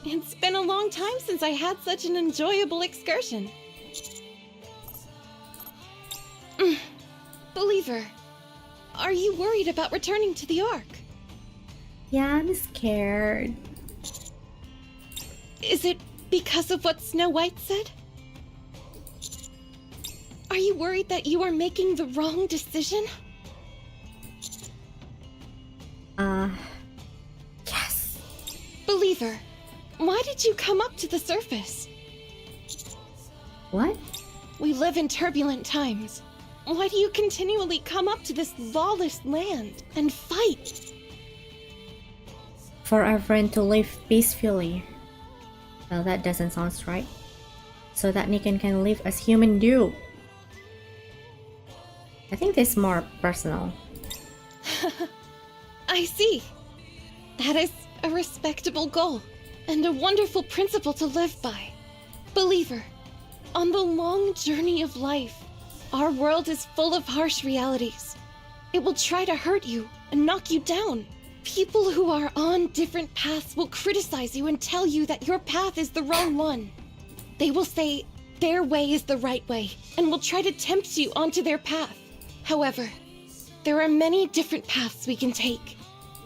It's been a long time since I had such an enjoyable excursion. Believer, are you worried about returning to the Ark?
Yeah, I'm scared.
Is it because of what Snow White said? Are you worried that you are making the wrong decision?
Yes.
Believer, why did you come up to the surface?
What?
We live in turbulent times. Why do you continually come up to this lawless land and fight?
For everyone to live peacefully. Well, that doesn't sound right. So that Nikken can live as human do. I think this is more personal.
I see. That is a respectable goal and a wonderful principle to live by. Believer, on the long journey of life, our world is full of harsh realities. It will try to hurt you and knock you down. People who are on different paths will criticize you and tell you that your path is the wrong one. They will say their way is the right way and will try to tempt you onto their path. However, there are many different paths we can take.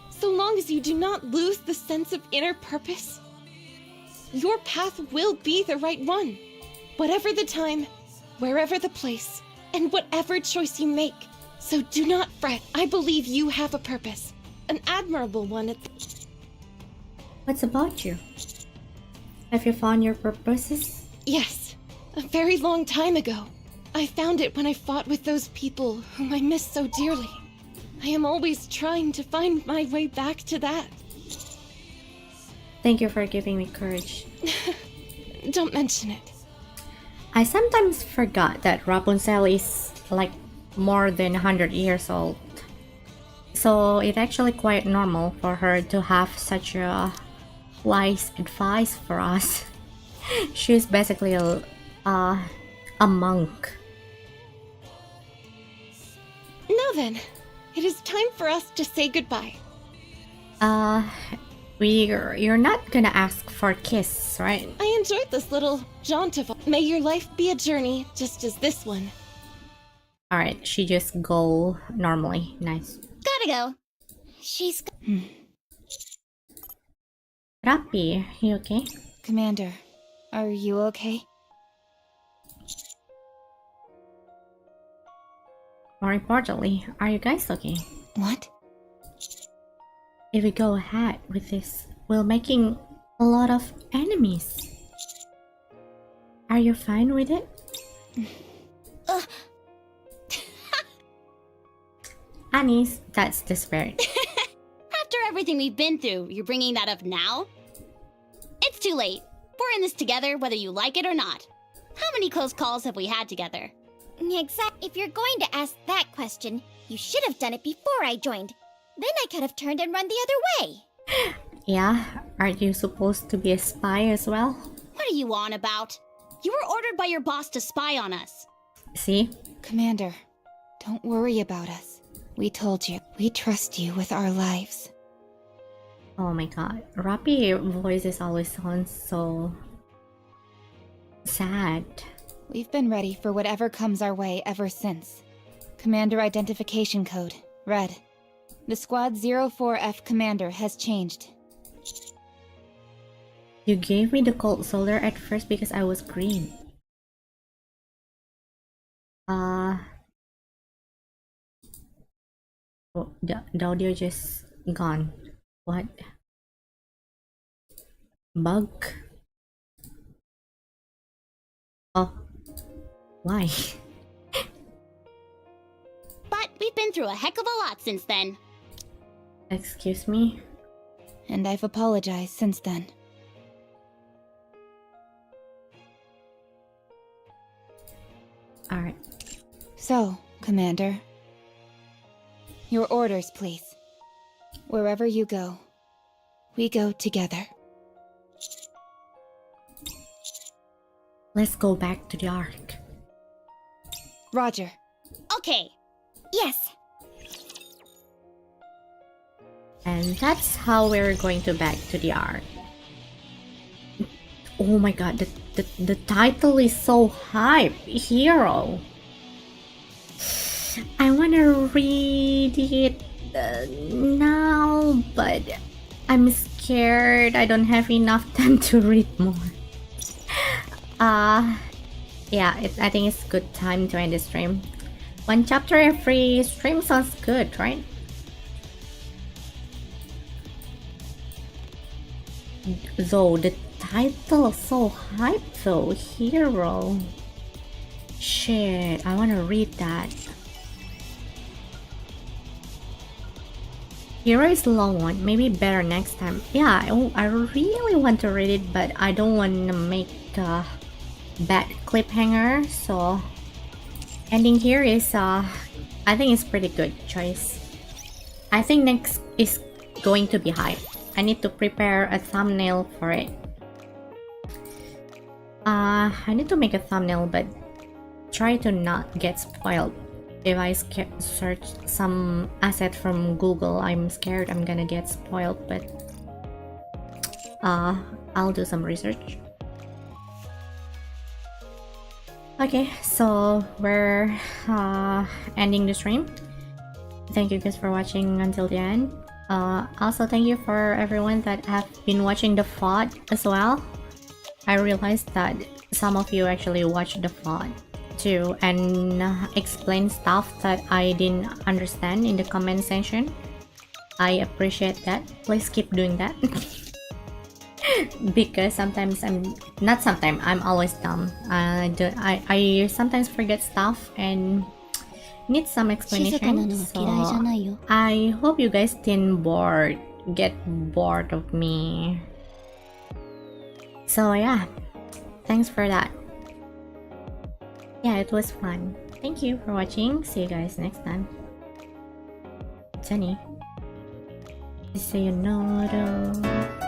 So long as you do not lose the sense of inner purpose, your path will be the right one. Whatever the time, wherever the place, and whatever choice you make. So do not fret. I believe you have a purpose. An admirable one at
What's about you? Have you found your purposes?
Yes, a very long time ago. I found it when I fought with those people whom I miss so dearly. I am always trying to find my way back to that.
Thank you for giving me courage.
Don't mention it.
I sometimes forgot that Rapunzel is like more than 100 years old. So it's actually quite normal for her to have such a wise advice for us. She's basically a monk.
Now then, it is time for us to say goodbye.
You're not gonna ask for a kiss, right?
I enjoyed this little jaunt of. May your life be a journey just as this one.
Alright, she just go normally. Nice.
Gotta go. She's.
Rappi, you okay?
Commander, are you okay?
More importantly, are you guys okay?
What?
If we go ahead with this, we're making a lot of enemies. Are you fine with it? Anis, that's the spirit.
After everything we've been through, you're bringing that up now? It's too late. We're in this together, whether you like it or not. How many close calls have we had together?
Exactly. If you're going to ask that question, you should have done it before I joined. Then I could have turned and run the other way.
Yeah, aren't you supposed to be a spy as well?
What are you on about? You were ordered by your boss to spy on us.
See?
Commander, don't worry about us. We told you, we trust you with our lives.
Oh my god, Rappi voices always sound so sad.
We've been ready for whatever comes our way ever since. Commander identification code, red. The Squad 04F commander has changed.
You gave me the cold shoulder at first because I was green. Oh, the audio just gone. What? Bug? Oh. Why?
But we've been through a heck of a lot since then.
Excuse me?
And I've apologized since then.
Alright.
So, Commander. Your orders, please. Wherever you go, we go together.
Let's go back to the Ark.
Roger.
Okay.
Yes.
And that's how we're going to back to the Ark. Oh my god, the title is so hype. Hero. I wanna read it now, but I'm scared I don't have enough time to read more. Yeah, I think it's good time to end the stream. One chapter every stream sounds good, right? Though the title is so hype though, Hero. Shit, I wanna read that. Hero is a long one, maybe better next time. Yeah, I really want to read it, but I don't want to make a bad cliffhanger, so ending here is I think it's pretty good choice. I think next is going to be hype. I need to prepare a thumbnail for it. I need to make a thumbnail, but try to not get spoiled. If I search some asset from Google, I'm scared I'm gonna get spoiled, but I'll do some research. Okay, so we're ending the stream. Thank you guys for watching until the end. Also thank you for everyone that have been watching the VOD as well. I realized that some of you actually watched the VOD too and explain stuff that I didn't understand in the comment section. I appreciate that. Please keep doing that. because sometimes I'm always dumb. I sometimes forget stuff and need some
静かなの
explanation.
は嫌いじゃ
So
ないよ。
I hope you guys didn't get bored of me. So yeah, thanks for that. Yeah, it was fun. Thank you for watching. See you guys next time. Jenny. Sayonara.